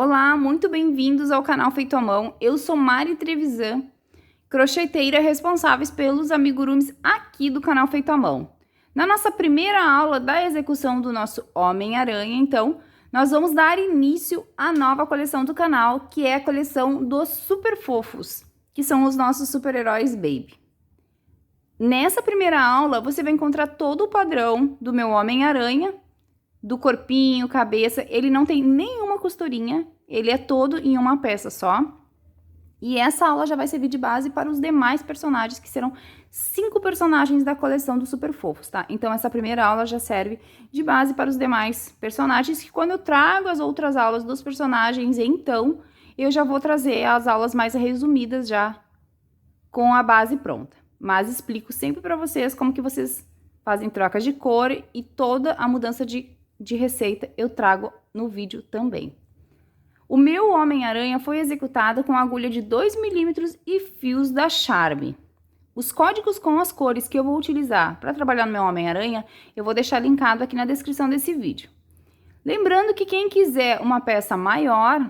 Olá, muito bem-vindos ao canal Feito à Mão. Eu sou Mari Trevisan, crocheteira responsável pelos amigurumis aqui do canal Feito à Mão. Na nossa primeira aula da execução do nosso Homem-Aranha, então, nós vamos dar início à nova coleção do canal, que é a coleção dos Super Fofos, que são os nossos super-heróis Baby. Nessa primeira aula, você vai encontrar todo o padrão do meu Homem-Aranha, do corpinho, cabeça, ele não tem nenhuma costurinha, ele é todo em uma peça só. E essa aula já vai servir de base para os demais personagens, que serão 5 personagens da coleção dos Super Fofos, tá? Então, essa primeira aula já serve de base para os demais personagens, que quando eu trago as outras aulas dos personagens, então, eu já vou trazer as aulas mais resumidas já com a base pronta. Mas explico sempre para vocês como que vocês fazem trocas de cor e toda a mudança de receita eu trago no vídeo também. O meu Homem-Aranha foi executado com agulha de 2 mm e fios da Charme. Os códigos com as cores que eu vou utilizar para trabalhar no meu Homem-Aranha, eu vou deixar linkado aqui na descrição desse vídeo. Lembrando que quem quiser uma peça maior,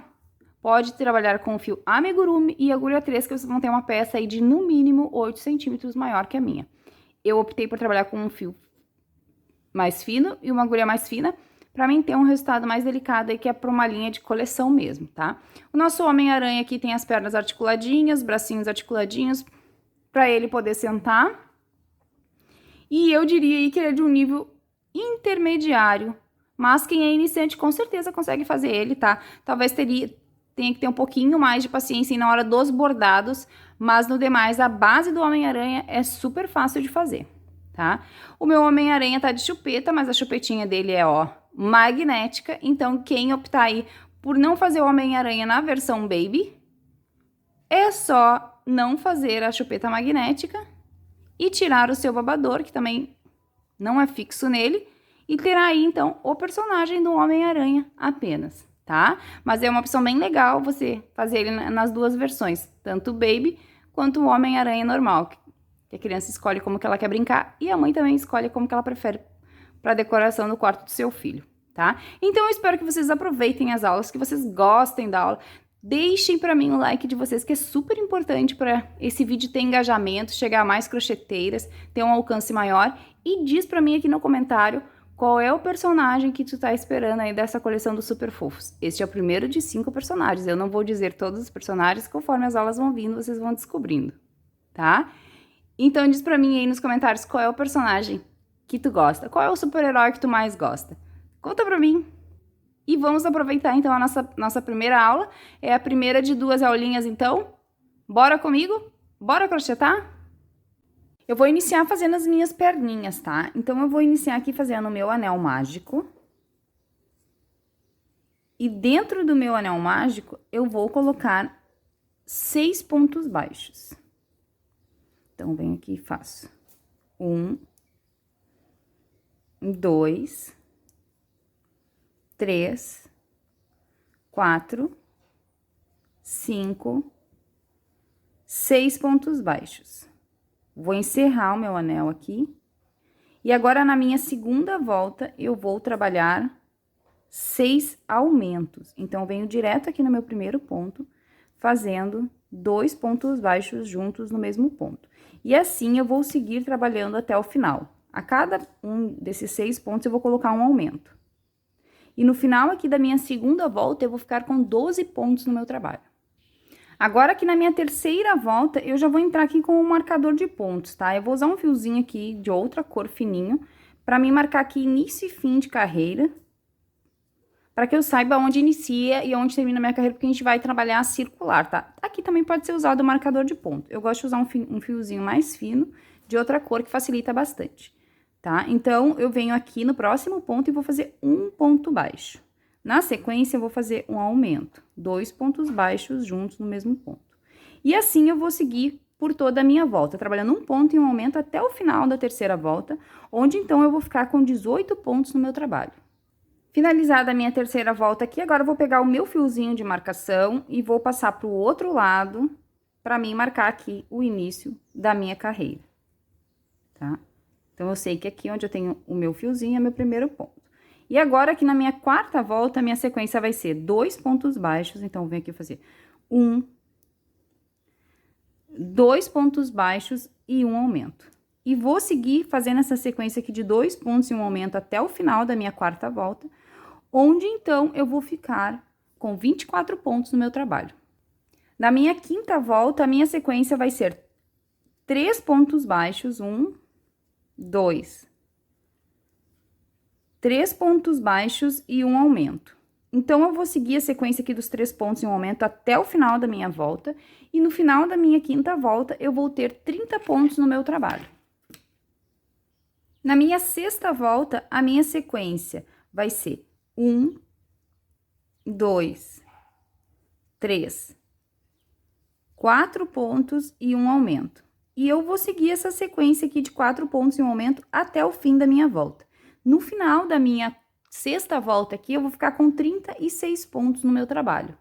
pode trabalhar com o fio amigurumi e agulha 3, que vocês vão ter uma peça aí de no mínimo 8 centímetros maior que a minha. Eu optei por trabalhar com um fio mais fino e uma agulha mais fina, para mim ter um resultado mais delicado aí, que é para uma linha de coleção mesmo, tá? O nosso Homem-Aranha aqui tem as pernas articuladinhas, bracinhos articuladinhos, para ele poder sentar. E eu diria aí que ele é de um nível intermediário, mas quem é iniciante com certeza consegue fazer ele, tá? Talvez tenha que ter um pouquinho mais de paciência na hora dos bordados, mas no demais, a base do Homem-Aranha é super fácil de fazer. Tá? O meu Homem-Aranha tá de chupeta, mas a chupetinha dele é, ó, magnética. Então, quem optar aí por não fazer o Homem-Aranha na versão Baby, é só não fazer a chupeta magnética e tirar o seu babador, que também não é fixo nele, e terá aí, então, o personagem do Homem-Aranha apenas, tá? Mas é uma opção bem legal você fazer ele nas duas versões, tanto o Baby quanto o Homem-Aranha normal, que a criança escolhe como que ela quer brincar e a mãe também escolhe como que ela prefere para decoração do quarto do seu filho, tá? Então, eu espero que vocês aproveitem as aulas, que vocês gostem da aula. Deixem para mim o like de vocês, que é super importante para esse vídeo ter engajamento, chegar a mais crocheteiras, ter um alcance maior. E diz para mim aqui no comentário qual é o personagem que tu tá esperando aí dessa coleção dos Super Fofos. Este é o primeiro de 5 personagens. Eu não vou dizer todos os personagens, conforme as aulas vão vindo, vocês vão descobrindo, tá? Então, diz pra mim aí nos comentários qual é o personagem que tu gosta. Qual é o super-herói que tu mais gosta? Conta pra mim. E vamos aproveitar, então, a nossa primeira aula. É a primeira de 2 aulinhas, então. Bora comigo? Bora crochetar? Eu vou iniciar fazendo as minhas perninhas, tá? Então, eu vou iniciar aqui fazendo o meu anel mágico. E dentro do meu anel mágico, eu vou colocar 6 pontos baixos. Então, venho aqui e faço 1, 2, 3, 4, 5, 6 pontos baixos. Vou encerrar o meu anel aqui. E agora, na minha segunda volta, eu vou trabalhar 6 aumentos. Então, venho direto aqui no meu primeiro ponto, fazendo 2 pontos baixos juntos no mesmo ponto. E assim eu vou seguir trabalhando até o final. A cada um desses 6 pontos eu vou colocar um aumento. E no final aqui da minha segunda volta eu vou ficar com 12 pontos no meu trabalho. Agora aqui na minha terceira volta eu já vou entrar aqui com um marcador de pontos, tá? Eu vou usar um fiozinho aqui de outra cor fininho para me marcar aqui início e fim de carreira, para que eu saiba onde inicia e onde termina a minha carreira, porque a gente vai trabalhar circular, tá? Aqui também pode ser usado o marcador de ponto. Eu gosto de usar um fiozinho mais fino, de outra cor, que facilita bastante, tá? Então, eu venho aqui no próximo ponto e vou fazer um ponto baixo. Na sequência, eu vou fazer um aumento, 2 pontos baixos juntos no mesmo ponto. E assim, eu vou seguir por toda a minha volta, trabalhando um ponto e um aumento até o final da terceira volta, onde, então, eu vou ficar com 18 pontos no meu trabalho. Finalizada a minha terceira volta aqui, agora eu vou pegar o meu fiozinho de marcação e vou passar para o outro lado, para mim marcar aqui o início da minha carreira, tá? Então, eu sei que aqui onde eu tenho o meu fiozinho é meu primeiro ponto. E agora, aqui na minha quarta volta, a minha sequência vai ser 2 pontos baixos. Então, vem aqui fazer 1, 2 pontos baixos e um aumento. E vou seguir fazendo essa sequência aqui de 2 pontos e um aumento até o final da minha quarta volta, onde, então, eu vou ficar com 24 pontos no meu trabalho. Na minha quinta volta, a minha sequência vai ser 3 pontos baixos, 1, 2, 3 pontos baixos e um aumento. Então, eu vou seguir a sequência aqui dos 3 pontos e um aumento até o final da minha volta, e no final da minha quinta volta, eu vou ter 30 pontos no meu trabalho. Na minha sexta volta, a minha sequência vai ser 1, 2, 3, 4 pontos e um aumento. E eu vou seguir essa sequência aqui de 4 pontos e um aumento até o fim da minha volta. No final da minha sexta volta aqui, eu vou ficar com 36 pontos no meu trabalho.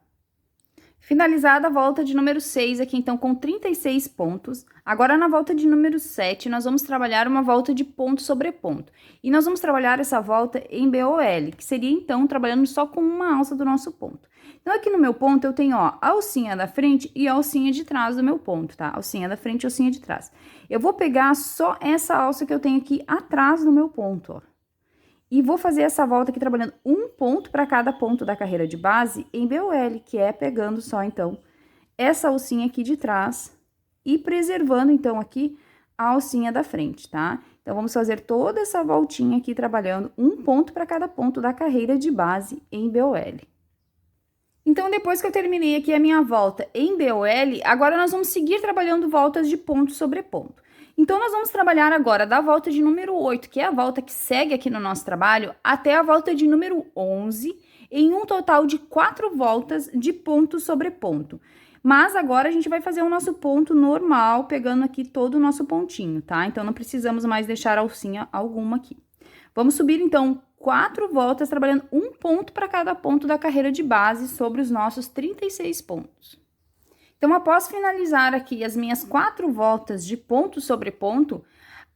Finalizada a volta de número 6 aqui, então, com 36 pontos. Agora, na volta de número 7, nós vamos trabalhar uma volta de ponto sobre ponto. E nós vamos trabalhar essa volta em BOL, que seria, então, trabalhando só com uma alça do nosso ponto. Então, aqui no meu ponto, eu tenho, ó, a alcinha da frente e a alcinha de trás do meu ponto, tá? Alcinha da frente e alcinha de trás. Eu vou pegar só essa alça que eu tenho aqui atrás do meu ponto, ó. E vou fazer essa volta aqui trabalhando um ponto para cada ponto da carreira de base em BOL, que é pegando só, então, essa alcinha aqui de trás e preservando, então, aqui a alcinha da frente, tá? Então, vamos fazer toda essa voltinha aqui trabalhando um ponto para cada ponto da carreira de base em BOL. Então, depois que eu terminei aqui a minha volta em BOL, agora nós vamos seguir trabalhando voltas de ponto sobre ponto. Então, nós vamos trabalhar agora da volta de número 8, que é a volta que segue aqui no nosso trabalho, até a volta de número 11, em um total de 4 voltas de ponto sobre ponto. Mas agora a gente vai fazer o nosso ponto normal, pegando aqui todo o nosso pontinho, tá? Então, não precisamos mais deixar alcinha alguma aqui. Vamos subir, então, 4 voltas, trabalhando um ponto para cada ponto da carreira de base sobre os nossos 36 pontos. Então, após finalizar aqui as minhas 4 voltas de ponto sobre ponto,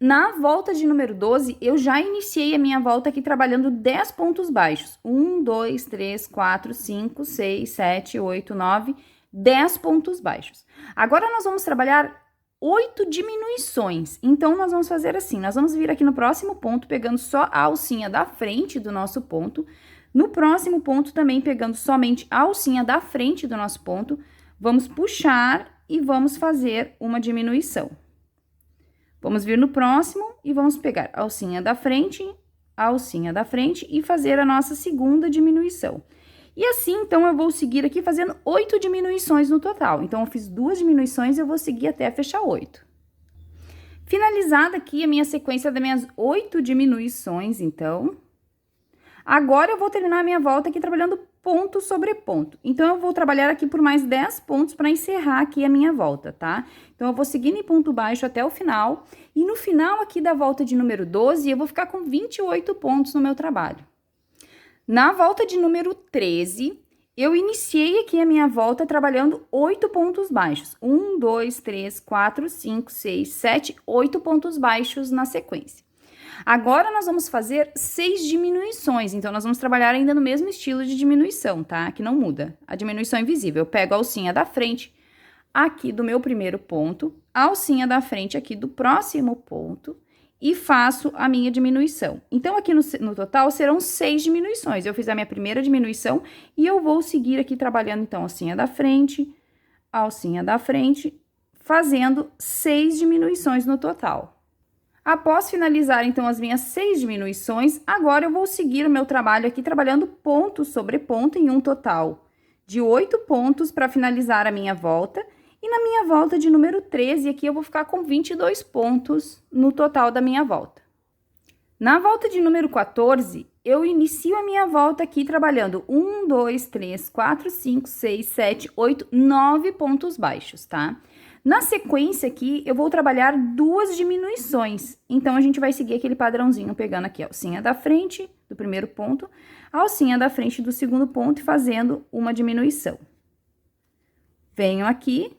na volta de número 12, eu já iniciei a minha volta aqui trabalhando 10 pontos baixos. 1, 2, 3, 4, 5, 6, 7, 8, 9, 10 pontos baixos. Agora, nós vamos trabalhar 8 diminuições. Então, nós vamos fazer assim, nós vamos vir aqui no próximo ponto, pegando só a alcinha da frente do nosso ponto. No próximo ponto, também pegando somente a alcinha da frente do nosso ponto, vamos puxar e vamos fazer uma diminuição. Vamos vir no próximo e vamos pegar a alcinha da frente e fazer a nossa segunda diminuição. E assim, então, eu vou seguir aqui fazendo 8 diminuições no total. Então, eu fiz 2 diminuições e eu vou seguir até fechar 8. Finalizada aqui a minha sequência das minhas 8 diminuições, então, agora eu vou terminar a minha volta aqui trabalhando ponto sobre ponto. Então, eu vou trabalhar aqui por mais 10 pontos para encerrar aqui a minha volta, tá? Então, eu vou seguindo em ponto baixo até o final. E no final aqui da volta de número 12, eu vou ficar com 28 pontos no meu trabalho. Na volta de número 13, eu iniciei aqui a minha volta trabalhando 8 pontos baixos. 1, 2, 3, 4, 5, 6, 7, 8 pontos baixos na sequência. Agora, nós vamos fazer 6 diminuições, então, nós vamos trabalhar ainda no mesmo estilo de diminuição, tá? Que não muda. A diminuição invisível, eu pego a alcinha da frente aqui do meu primeiro ponto, a alcinha da frente aqui do próximo ponto e faço a minha diminuição. Então, aqui no total serão 6 diminuições. Eu fiz a minha primeira diminuição e eu vou seguir aqui trabalhando, então, alcinha da frente, fazendo 6 diminuições no total. Após finalizar, então, as minhas 6 diminuições, agora eu vou seguir o meu trabalho aqui trabalhando ponto sobre ponto em um total de 8 pontos para finalizar a minha volta. E na minha volta de número 13, aqui eu vou ficar com 22 pontos no total da minha volta. Na volta de número 14, eu inicio a minha volta aqui trabalhando 1, 2, 3, 4, 5, 6, 7, 8, 9 pontos baixos, tá? Na sequência aqui, eu vou trabalhar 2 diminuições. Então, a gente vai seguir aquele padrãozinho, pegando aqui a alcinha da frente do primeiro ponto, a alcinha da frente do segundo ponto e fazendo uma diminuição. Venho aqui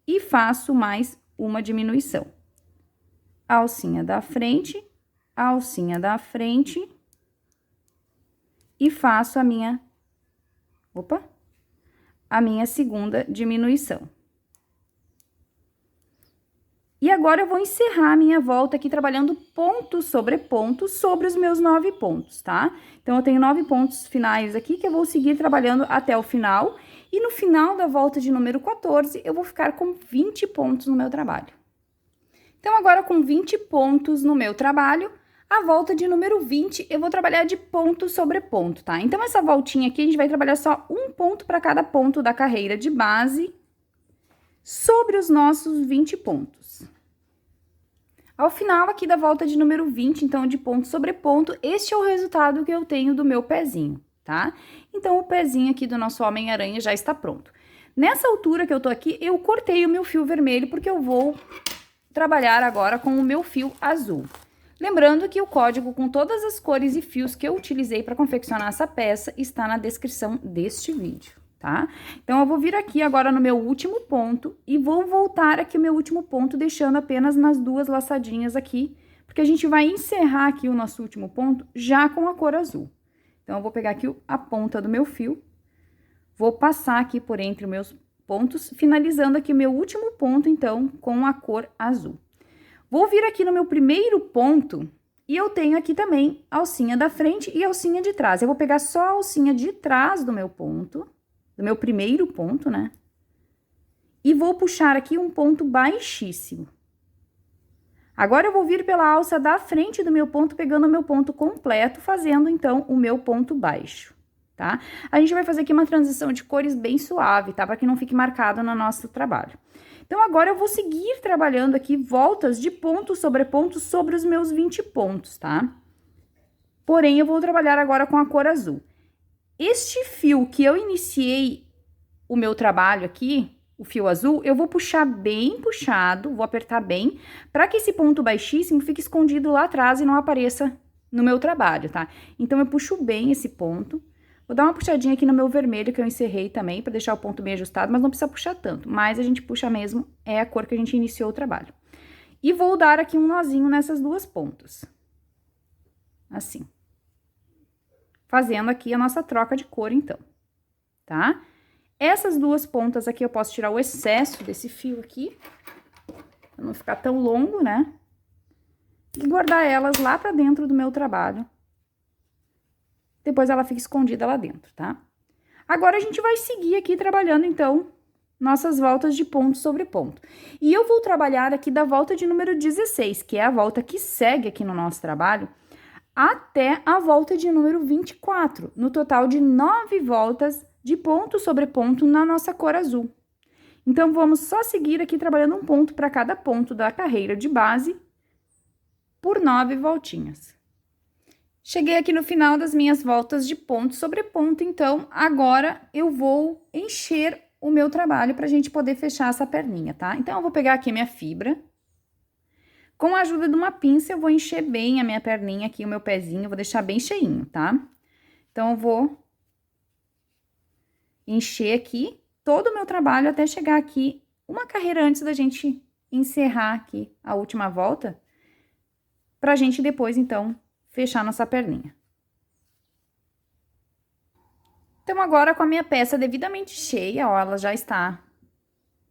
e faço mais uma diminuição. Alcinha da frente, e faço a minha segunda diminuição. E agora eu vou encerrar a minha volta aqui trabalhando ponto sobre os meus 9 pontos, tá? Então, eu tenho 9 pontos finais aqui que eu vou seguir trabalhando até o final. E no final da volta de número 14, eu vou ficar com 20 pontos no meu trabalho. Então, agora com 20 pontos no meu trabalho, a volta de número 20, eu vou trabalhar de ponto sobre ponto, tá? Então, essa voltinha aqui, a gente vai trabalhar só um ponto para cada ponto da carreira de base sobre os nossos 20 pontos. Ao final aqui da volta de número 20, então, de ponto sobre ponto, este é o resultado que eu tenho do meu pezinho, tá? Então, o pezinho aqui do nosso Homem-Aranha já está pronto. Nessa altura que eu tô aqui, eu cortei o meu fio vermelho, porque eu vou trabalhar agora com o meu fio azul. Lembrando que o código com todas as cores e fios que eu utilizei para confeccionar essa peça está na descrição deste vídeo, tá? Então, eu vou vir aqui agora no meu último ponto e vou voltar aqui o meu último ponto, deixando apenas nas duas laçadinhas aqui, porque a gente vai encerrar aqui o nosso último ponto já com a cor azul. Então, eu vou pegar aqui a ponta do meu fio, vou passar aqui por entre os meus pontos, finalizando aqui o meu último ponto, então, com a cor azul. Vou vir aqui no meu primeiro ponto e eu tenho aqui também a alcinha da frente e a alcinha de trás. Eu vou pegar só a alcinha de trás do meu ponto, do meu primeiro ponto, né? E vou puxar aqui um ponto baixíssimo. Agora, eu vou vir pela alça da frente do meu ponto, pegando o meu ponto completo, fazendo, então, o meu ponto baixo, tá? A gente vai fazer aqui uma transição de cores bem suave, tá? Para que não fique marcado no nosso trabalho. Então, agora eu vou seguir trabalhando aqui voltas de ponto sobre os meus 20 pontos, tá? Porém, eu vou trabalhar agora com a cor azul. Este fio que eu iniciei o meu trabalho aqui, o fio azul, eu vou puxar bem puxado, vou apertar bem, para que esse ponto baixíssimo fique escondido lá atrás e não apareça no meu trabalho, tá? Então, eu puxo bem esse ponto. Vou dar uma puxadinha aqui no meu vermelho, que eu encerrei também, para deixar o ponto bem ajustado, mas não precisa puxar tanto. Mas a gente puxa mesmo, é a cor que a gente iniciou o trabalho. E vou dar aqui um nozinho nessas duas pontas. Assim. Fazendo aqui a nossa troca de cor, então. Tá? Essas duas pontas aqui, eu posso tirar o excesso desse fio aqui, pra não ficar tão longo, né? E guardar elas lá pra dentro do meu trabalho. Depois ela fica escondida lá dentro, tá? Agora, a gente vai seguir aqui trabalhando, então, nossas voltas de ponto sobre ponto. E eu vou trabalhar aqui da volta de número 16, que é a volta que segue aqui no nosso trabalho, até a volta de número 24, no total de 9 voltas de ponto sobre ponto na nossa cor azul. Então, vamos só seguir aqui trabalhando um ponto para cada ponto da carreira de base por 9 voltinhas. Cheguei aqui no final das minhas voltas de ponto sobre ponto, então, agora eu vou encher o meu trabalho pra gente poder fechar essa perninha, tá? Então, eu vou pegar aqui a minha fibra. Com a ajuda de uma pinça, eu vou encher bem a minha perninha aqui, o meu pezinho, vou deixar bem cheinho, tá? Então, eu vou encher aqui todo o meu trabalho até chegar aqui uma carreira antes da gente encerrar aqui a última volta, pra gente depois, então, fechar nossa perninha. Então, agora, com a minha peça devidamente cheia, ó, ela já está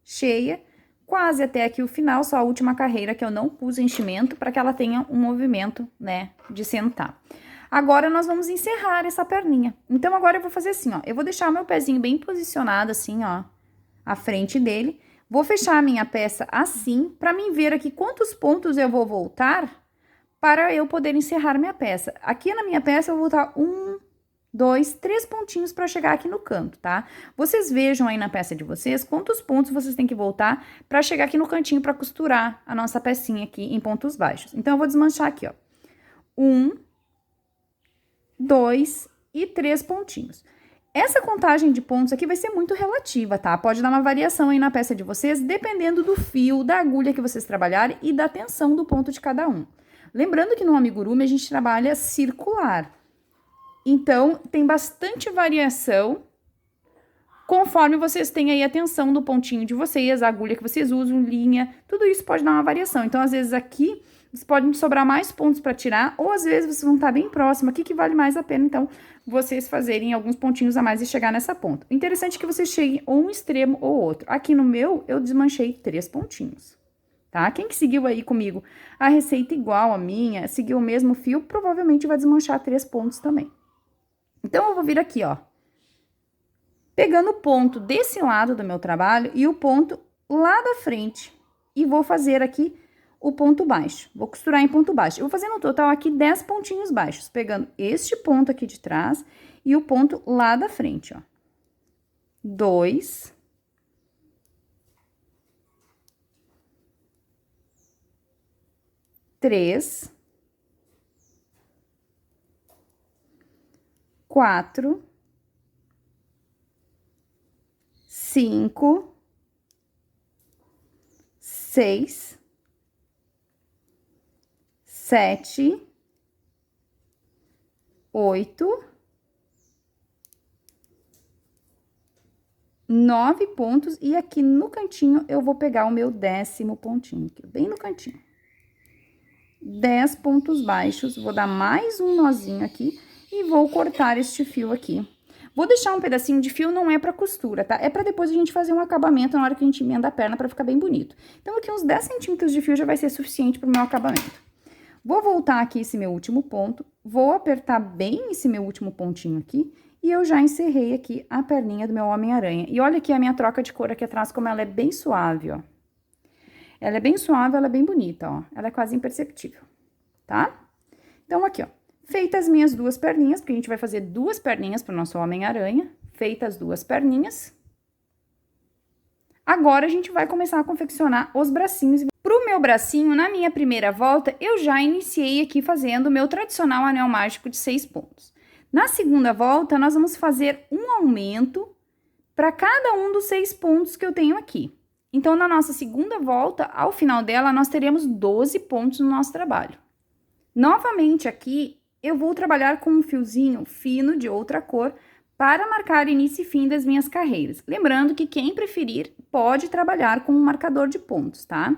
cheia, quase até aqui o final, só a última carreira que eu não pus enchimento, para que ela tenha um movimento, né, de sentar. Agora, nós vamos encerrar essa perninha. Então, agora eu vou fazer assim, ó, eu vou deixar o meu pezinho bem posicionado, assim, ó, à frente dele. Vou fechar a minha peça assim, para mim ver aqui quantos pontos eu vou voltar, para eu poder encerrar minha peça. Aqui na minha peça, eu vou voltar 1, 2, 3 pontinhos para chegar aqui no canto, tá? Vocês vejam aí na peça de vocês quantos pontos vocês têm que voltar para chegar aqui no cantinho para costurar a nossa pecinha aqui em pontos baixos. Então, eu vou desmanchar aqui, ó. 1, 2 e 3 pontinhos. Essa contagem de pontos aqui vai ser muito relativa, tá? Pode dar uma variação aí na peça de vocês, dependendo do fio, da agulha que vocês trabalharem e da tensão do ponto de cada um. Lembrando que no amigurumi a gente trabalha circular. Então, tem bastante variação conforme vocês têm aí a tensão do pontinho de vocês, a agulha que vocês usam, linha, tudo isso pode dar uma variação. Então, às vezes aqui, podem sobrar mais pontos para tirar, ou às vezes vocês vão estar bem próximo aqui, que vale mais a pena, então, vocês fazerem alguns pontinhos a mais e chegar nessa ponta. O interessante é que vocês cheguem ou um extremo ou outro. Aqui no meu, eu desmanchei 3 pontinhos, tá? Quem que seguiu aí comigo a receita igual a minha, seguiu o mesmo fio, provavelmente vai desmanchar 3 pontos também. Então, eu vou vir aqui, ó, pegando o ponto desse lado do meu trabalho e o ponto lá da frente, e vou fazer aqui o ponto baixo. Vou costurar em ponto baixo. Eu vou fazer no total aqui 10 pontinhos baixos, pegando este ponto aqui de trás e o ponto lá da frente, ó. 2. 3. 4. 5. 6. 7, 8, 9 pontos, e aqui no cantinho eu vou pegar o meu 10º pontinho, aqui, bem no cantinho. 10 pontos baixos, vou dar mais um nozinho aqui e vou cortar este fio aqui. Vou deixar um pedacinho de fio, não é pra costura, tá? É pra depois a gente fazer um acabamento na hora que a gente emenda a perna pra ficar bem bonito. Então, aqui uns 10 centímetros de fio já vai ser suficiente pro meu acabamento. Vou voltar aqui esse meu último ponto, vou apertar bem esse meu último pontinho aqui, e eu já encerrei aqui a perninha do meu Homem-Aranha. E olha aqui a minha troca de cor aqui atrás, como ela é bem suave, ó. Ela é bem suave, ela é bem bonita, ó. Ela é quase imperceptível, tá? Então, aqui, ó, feitas as minhas 2 perninhas, porque a gente vai fazer 2 perninhas pro nosso Homem-Aranha, feitas as 2 perninhas. Agora, a gente vai começar a confeccionar os bracinhos. Pro meu bracinho, na minha primeira volta, eu já iniciei aqui fazendo o meu tradicional anel mágico de 6 pontos. Na segunda volta, nós vamos fazer um aumento para cada um dos 6 pontos que eu tenho aqui. Então, na nossa segunda volta, ao final dela, nós teremos 12 pontos no nosso trabalho. Novamente aqui, eu vou trabalhar com um fiozinho fino de outra cor para marcar início e fim das minhas carreiras. Lembrando que quem preferir pode trabalhar com um marcador de pontos, tá?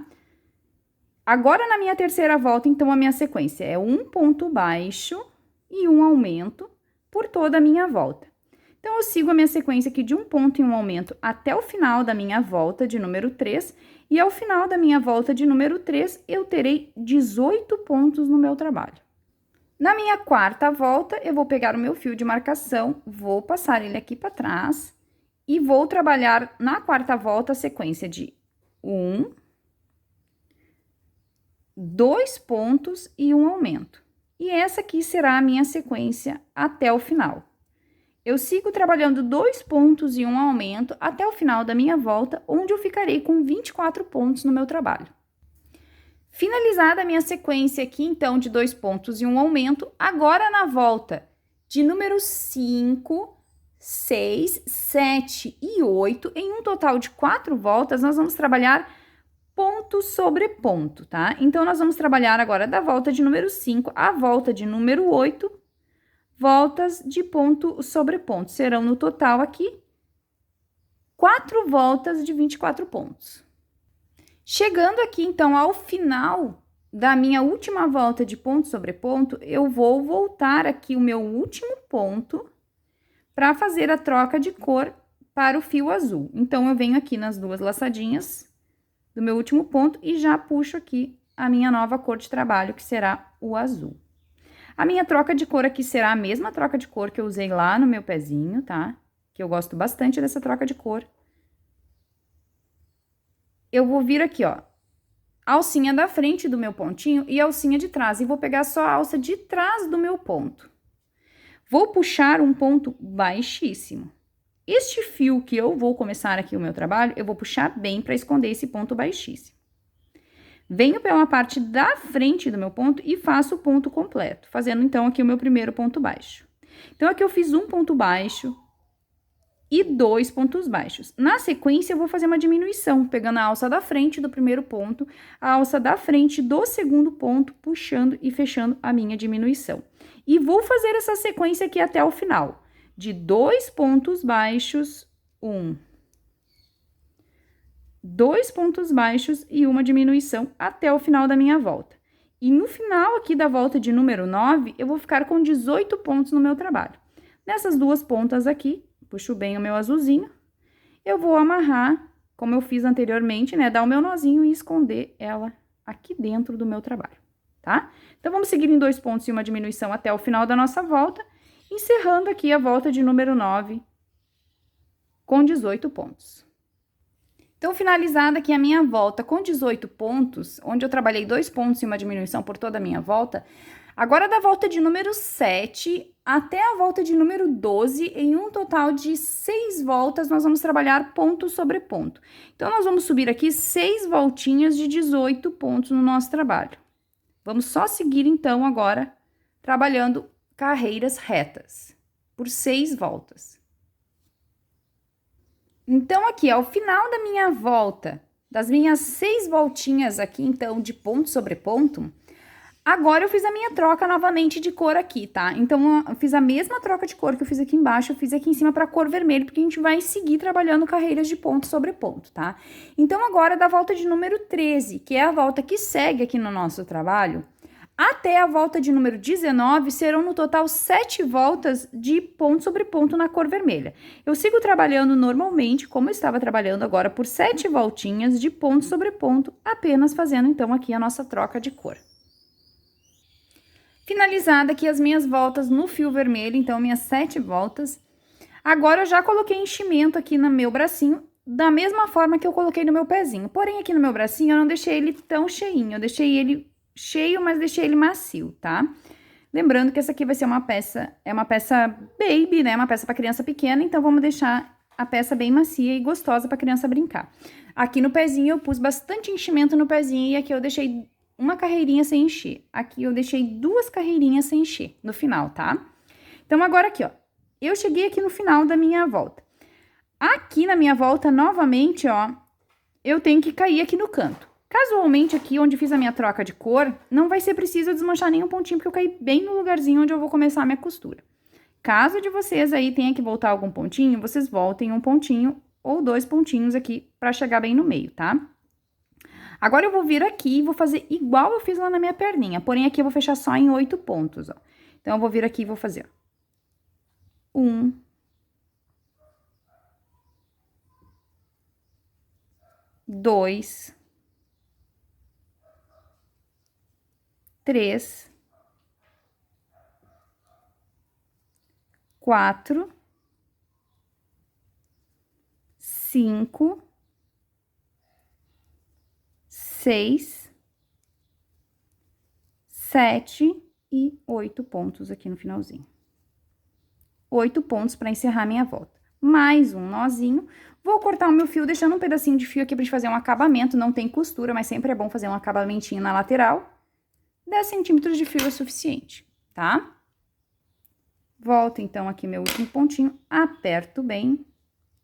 Agora, na minha terceira volta, então, a minha sequência é um ponto baixo e um aumento por toda a minha volta. Então, eu sigo a minha sequência aqui de um ponto e um aumento até o final da minha volta de número 3, e ao final da minha volta de número 3, eu terei 18 pontos no meu trabalho. Na minha quarta volta, eu vou pegar o meu fio de marcação, vou passar ele aqui para trás e vou trabalhar na quarta volta a sequência de 1, 2 pontos e um aumento. E essa aqui será a minha sequência até o final. Eu sigo trabalhando 2 pontos e um aumento até o final da minha volta, onde eu ficarei com 24 pontos no meu trabalho. Finalizada a minha sequência aqui, então, de 2 pontos e um aumento, agora na volta de número 5, 6, 7 e 8, em um total de 4 voltas, nós vamos trabalhar ponto sobre ponto, tá? Então, nós vamos trabalhar agora da volta de número 5 à volta de número 8, voltas de ponto sobre ponto. Serão no total aqui 4 voltas de 24 pontos. Chegando aqui, então, ao final da minha última volta de ponto sobre ponto, eu vou voltar aqui o meu último ponto para fazer a troca de cor para o fio azul. Então, eu venho aqui nas 2 laçadinhas do meu último ponto e já puxo aqui a minha nova cor de trabalho, que será o azul. A minha troca de cor aqui será a mesma troca de cor que eu usei lá no meu pezinho, tá? Que eu gosto bastante dessa troca de cor. Eu vou vir aqui, ó, a alcinha da frente do meu pontinho e a alcinha de trás, e vou pegar só a alça de trás do meu ponto. Vou puxar um ponto baixíssimo. Este fio que eu vou começar aqui o meu trabalho, eu vou puxar bem para esconder esse ponto baixíssimo. Venho pela parte da frente do meu ponto e faço o ponto completo, fazendo então aqui o meu primeiro ponto baixo. Então, aqui eu fiz um ponto baixo e 2 pontos baixos. Na sequência, eu vou fazer uma diminuição, pegando a alça da frente do primeiro ponto, a alça da frente do segundo ponto, puxando e fechando a minha diminuição. E vou fazer essa sequência aqui até o final, de 2 pontos baixos, 1, 2 pontos baixos e uma diminuição até o final da minha volta. E no final aqui da volta de número 9, eu vou ficar com 18 pontos no meu trabalho. Nessas duas pontas aqui, puxo bem o meu azulzinho, eu vou amarrar, como eu fiz anteriormente, né? Dar o meu nozinho e esconder ela aqui dentro do meu trabalho, tá? Então, vamos seguir em 2 pontos e uma diminuição até o final da nossa volta, encerrando aqui a volta de número 9 com 18 pontos. Então, finalizada aqui a minha volta com 18 pontos, onde eu trabalhei 2 pontos e uma diminuição por toda a minha volta, agora da volta de número 7 até a volta de número 12, em um total de 6 voltas, nós vamos trabalhar ponto sobre ponto. Então, nós vamos subir aqui 6 voltinhas de 18 pontos no nosso trabalho. Vamos só seguir, então, agora, trabalhando carreiras retas, por 6 voltas. Então, aqui, ao final da minha volta, das minhas 6 voltinhas aqui, então, de ponto sobre ponto, agora eu fiz a minha troca novamente de cor aqui, tá? Então, eu fiz a mesma troca de cor que eu fiz aqui embaixo, eu fiz aqui em cima para cor vermelha, porque a gente vai seguir trabalhando carreiras de ponto sobre ponto, tá? Então, agora, da volta de número 13, que é a volta que segue aqui no nosso trabalho, até a volta de número 19, serão no total 7 voltas de ponto sobre ponto na cor vermelha. Eu sigo trabalhando normalmente, como eu estava trabalhando agora, por 7 voltinhas de ponto sobre ponto, apenas fazendo, então, aqui a nossa troca de cor. Finalizada aqui as minhas voltas no fio vermelho, então, minhas 7 voltas. Agora, eu já coloquei enchimento aqui no meu bracinho, da mesma forma que eu coloquei no meu pezinho. Porém, aqui no meu bracinho, eu não deixei ele tão cheinho, eu deixei ele cheio, mas deixei ele macio, tá? Lembrando que essa aqui vai ser uma peça, é uma peça baby, né? Uma peça para criança pequena, então vamos deixar a peça bem macia e gostosa para criança brincar. Aqui no pezinho eu pus bastante enchimento no pezinho e aqui eu deixei uma carreirinha sem encher. Aqui eu deixei 2 carreirinhas sem encher no final, tá? Então, agora aqui, ó, eu cheguei aqui no final da minha volta. Aqui na minha volta, novamente, ó, eu tenho que cair aqui no canto. Casualmente, aqui onde fiz a minha troca de cor, não vai ser preciso desmanchar nenhum pontinho, porque eu caí bem no lugarzinho onde eu vou começar a minha costura. Caso de vocês aí tenha que voltar algum pontinho, vocês voltem um pontinho ou 2 pontinhos aqui para chegar bem no meio, tá? Agora, eu vou vir aqui e vou fazer igual eu fiz lá na minha perninha, porém, aqui eu vou fechar só em 8 pontos, ó. Então, eu vou vir aqui e vou fazer, ó. 1, 2, 3, 4, 5, 6, 7 e 8 pontos aqui no finalzinho. 8 pontos para encerrar minha volta. Mais um nozinho. Vou cortar o meu fio, deixando um pedacinho de fio aqui pra gente fazer um acabamento. Não tem costura, mas sempre é bom fazer um acabamentinho na lateral. 10 centímetros de fio é suficiente, tá? Volto, então, aqui meu último pontinho, aperto bem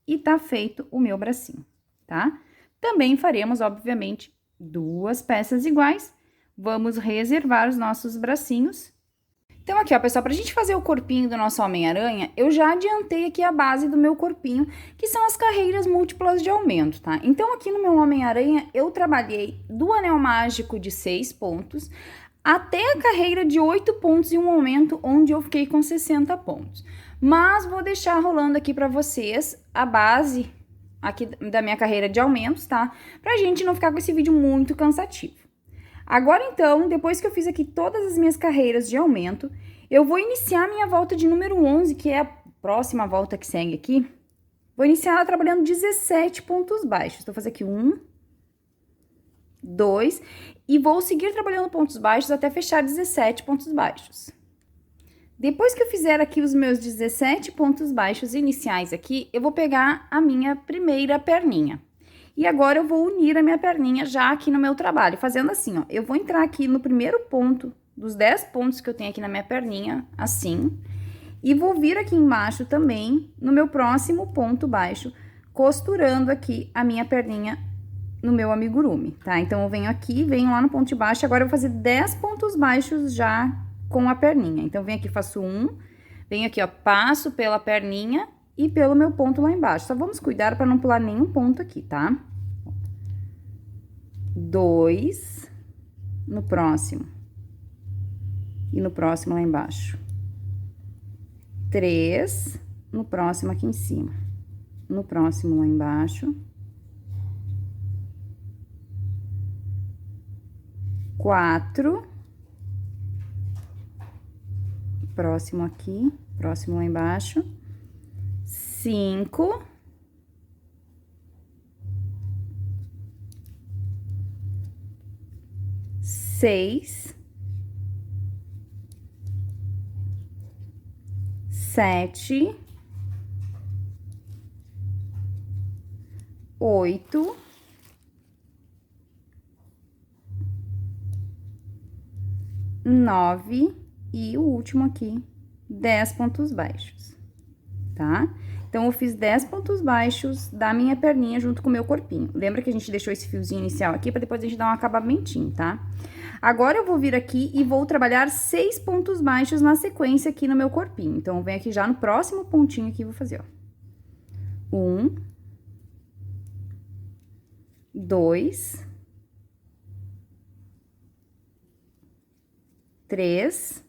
e tá feito o meu bracinho, tá? Também faremos, obviamente, 2 peças iguais. Vamos reservar os nossos bracinhos. Então, aqui, ó, pessoal, pra gente fazer o corpinho do nosso Homem-Aranha, eu já adiantei aqui a base do meu corpinho, que são as carreiras múltiplas de aumento, tá? Então, aqui no meu Homem-Aranha, eu trabalhei do anel mágico de 6 pontos, até a carreira de 8 pontos e um aumento, onde eu fiquei com 60 pontos. Mas vou deixar rolando aqui pra vocês a base aqui da minha carreira de aumentos, tá? Pra gente não ficar com esse vídeo muito cansativo. Agora, então, depois que eu fiz aqui todas as minhas carreiras de aumento, eu vou iniciar a minha volta de número 11, que é a próxima volta que segue aqui. Vou iniciar ela trabalhando 17 pontos baixos. Então, vou fazer aqui 1, 2, e vou seguir trabalhando pontos baixos até fechar 17 pontos baixos. Depois que eu fizer aqui os meus 17 pontos baixos iniciais aqui, eu vou pegar a minha primeira perninha. E agora, eu vou unir a minha perninha já aqui no meu trabalho, fazendo assim, ó. Eu vou entrar aqui no primeiro ponto dos 10 pontos que eu tenho aqui na minha perninha, assim. E vou vir aqui embaixo também, no meu próximo ponto baixo, costurando aqui a minha perninha no meu amigurumi, tá? Então, eu venho aqui, venho lá no ponto de baixo, agora eu vou fazer 10 pontos baixos já com a perninha. Então, venho aqui, faço 1, venho aqui, ó, passo pela perninha e pelo meu ponto lá embaixo. Só vamos cuidar para não pular nenhum ponto aqui, tá? 2, no próximo, E no próximo lá embaixo. 3, no próximo aqui em cima. No próximo lá embaixo. 4. Próximo aqui, próximo lá embaixo. 5. 6. 7. 8. 9 e o último aqui, 10 pontos baixos, tá? Então, eu fiz 10 pontos baixos da minha perninha junto com o meu corpinho. Lembra que a gente deixou esse fiozinho inicial aqui pra depois a gente dar um acabamentinho, tá? Agora, eu vou vir aqui e vou trabalhar 6 pontos baixos na sequência aqui no meu corpinho. Então, eu venho aqui já no próximo pontinho aqui e vou fazer, ó. 1, 2, 3,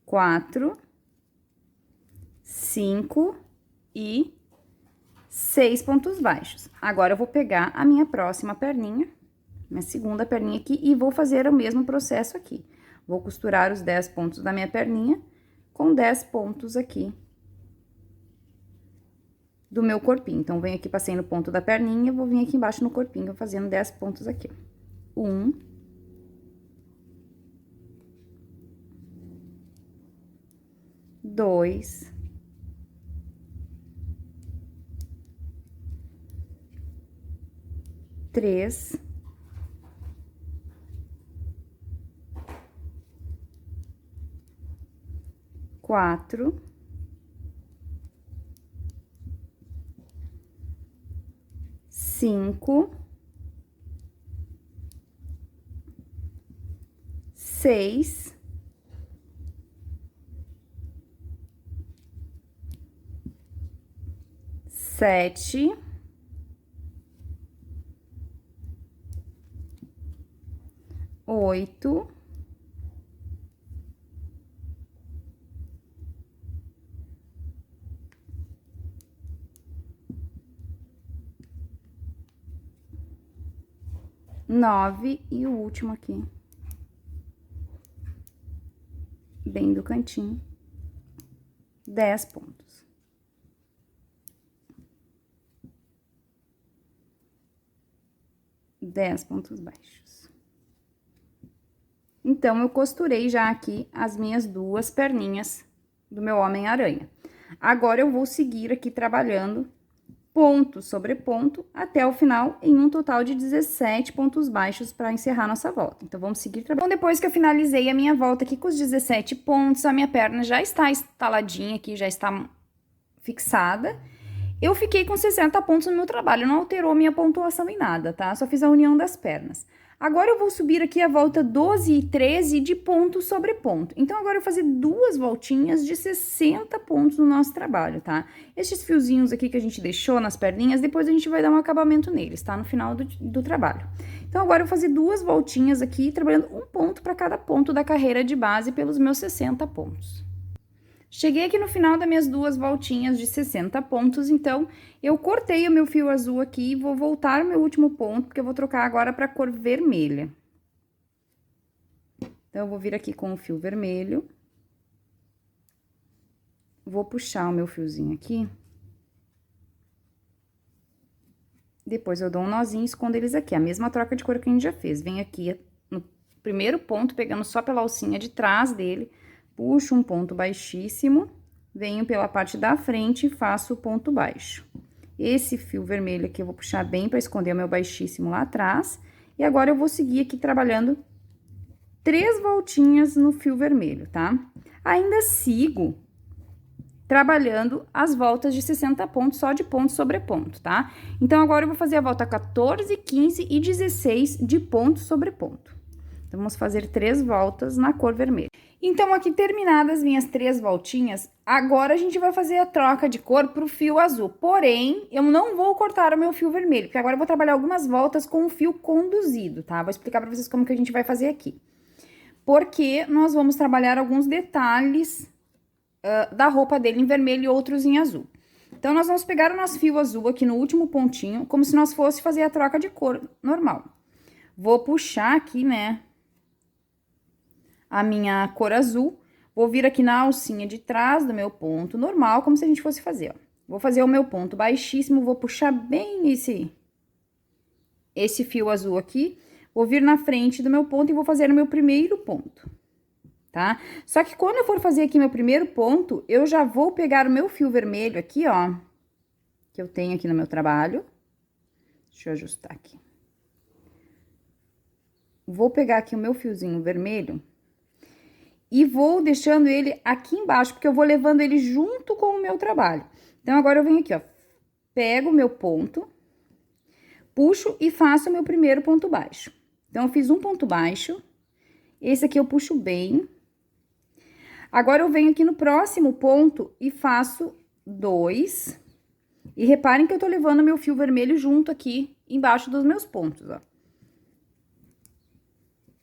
4, 5 e 6 pontos baixos. Agora, eu vou pegar a minha próxima perninha, minha segunda perninha aqui, e vou fazer o mesmo processo aqui. Vou costurar os 10 pontos da minha perninha com 10 pontos aqui do meu corpinho. Então, venho aqui, passei no ponto da perninha, vou vir aqui embaixo no corpinho, fazendo 10 pontos aqui, ó. 1, 2, 3, 4, 5, 6, 7, 8, 9 e o último aqui, bem do cantinho, 10 pontos. Dez pontos baixos. Então, eu costurei já aqui as minhas duas perninhas do meu Homem-Aranha. Agora, eu vou seguir aqui trabalhando ponto sobre ponto até o final, em um total de 17 pontos baixos para encerrar nossa volta. Então, vamos seguir trabalhando. Então, depois que eu finalizei a minha volta aqui com os 17 pontos, a minha perna já está instaladinha aqui, já está fixada. Eu fiquei com 60 pontos no meu trabalho, não alterou minha pontuação em nada, tá? Só fiz a união das pernas. Agora, eu vou subir aqui a volta 12 e 13 de ponto sobre ponto. Então, agora eu vou fazer duas voltinhas de 60 pontos no nosso trabalho, tá? Estes fiozinhos aqui que a gente deixou nas perninhas, depois a gente vai dar um acabamento neles, tá? No final do trabalho. Então, agora eu vou fazer duas voltinhas aqui, trabalhando um ponto para cada ponto da carreira de base pelos meus 60 pontos. Cheguei aqui no final das minhas duas voltinhas de 60 pontos, então, eu cortei o meu fio azul aqui e vou voltar o meu último ponto, porque eu vou trocar agora para cor vermelha. Então, eu vou vir aqui com o fio vermelho. Vou puxar o meu fiozinho aqui. Depois, eu dou um nozinho e escondo eles aqui, a mesma troca de cor que a gente já fez. Vem aqui no primeiro ponto, pegando só pela alcinha de trás dele. Puxo um ponto baixíssimo, venho pela parte da frente e faço o ponto baixo. Esse fio vermelho aqui eu vou puxar bem para esconder o meu baixíssimo lá atrás. E agora eu vou seguir aqui trabalhando 3 voltinhas no fio vermelho, tá? Ainda sigo trabalhando as voltas de 60 pontos, só de ponto sobre ponto, tá? Então, agora eu vou fazer a volta 14, 15 e 16 de ponto sobre ponto. Então, vamos fazer 3 voltas na cor vermelha. Então, aqui terminadas minhas 3 voltinhas, agora a gente vai fazer a troca de cor pro fio azul. Porém, eu não vou cortar o meu fio vermelho, porque agora eu vou trabalhar algumas voltas com o fio conduzido, tá? Vou explicar pra vocês como que a gente vai fazer aqui. porque nós vamos trabalhar alguns detalhes da roupa dele em vermelho e outros em azul. Então, nós vamos pegar o nosso fio azul aqui no último pontinho, como se nós fosse fazer a troca de cor normal. Vou puxar aqui, né, a minha cor azul, vou vir aqui na alcinha de trás do meu ponto normal, como se a gente fosse fazer, ó. Vou fazer o meu ponto baixíssimo, vou puxar bem esse fio azul aqui, vou vir na frente do meu ponto e vou fazer o meu primeiro ponto, tá? Só que quando eu for fazer aqui meu primeiro ponto, eu já vou pegar o meu fio vermelho aqui, ó, que eu tenho aqui no meu trabalho. Deixa eu ajustar aqui. Vou pegar aqui o meu fiozinho vermelho e vou deixando ele aqui embaixo, porque eu vou levando ele junto com o meu trabalho. Então, agora eu venho aqui, ó, pego o meu ponto, puxo e faço o meu primeiro ponto baixo. Então, eu fiz um ponto baixo, esse aqui eu puxo bem. Agora, eu venho aqui no próximo ponto e faço 2. E reparem que eu tô levando meu fio vermelho junto aqui embaixo dos meus pontos, ó.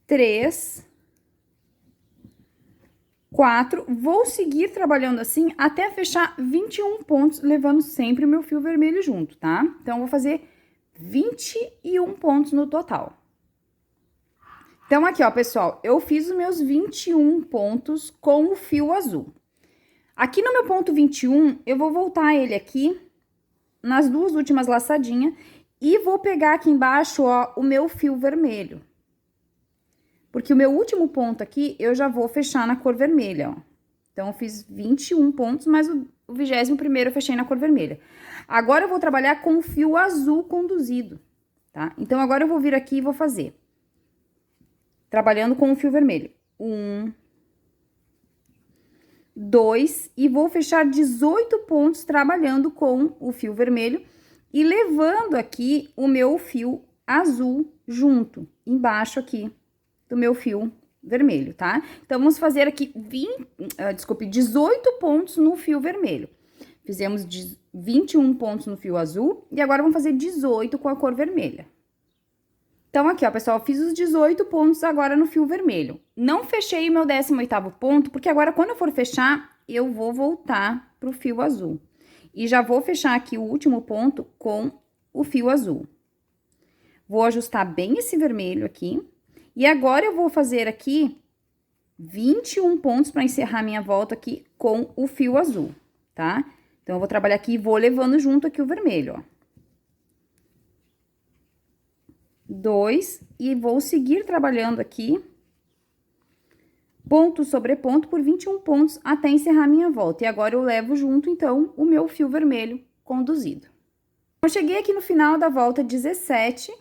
3, 4, vou seguir trabalhando assim até fechar 21 pontos, levando sempre o meu fio vermelho junto, tá? Então, eu vou fazer 21 pontos no total. Então, aqui, ó, pessoal, eu fiz os meus 21 pontos com o fio azul. Aqui no meu ponto 21, eu vou voltar ele aqui nas duas últimas laçadinhas e vou pegar aqui embaixo, ó, o meu fio vermelho. Porque o meu último ponto aqui, eu já vou fechar na cor vermelha, ó. Então, eu fiz 21 pontos, mas o 21º eu fechei na cor vermelha. Agora, eu vou trabalhar com o fio azul conduzido, tá? Então, agora eu vou vir aqui e vou fazer. Trabalhando com o fio vermelho. 1, 2, e vou fechar 18 pontos trabalhando com o fio vermelho e levando aqui o meu fio azul junto, embaixo aqui do meu fio vermelho, tá? Então, vamos fazer aqui 18 pontos no fio vermelho. Fizemos 21 pontos no fio azul e agora vamos fazer 18 com a cor vermelha. Então, aqui, ó, pessoal, eu fiz os 18 pontos agora no fio vermelho. Não fechei o meu 18º ponto, porque agora, quando eu for fechar, eu vou voltar pro fio azul. E já vou fechar aqui o último ponto com o fio azul. Vou ajustar bem esse vermelho aqui. E agora, eu vou fazer aqui 21 pontos para encerrar minha volta aqui com o fio azul, tá? Então, eu vou trabalhar aqui e vou levando junto aqui o vermelho, ó. 2, e vou seguir trabalhando aqui, ponto sobre ponto, por 21 pontos, até encerrar minha volta. E agora, eu levo junto, então, o meu fio vermelho conduzido. Eu cheguei aqui no final da volta 17,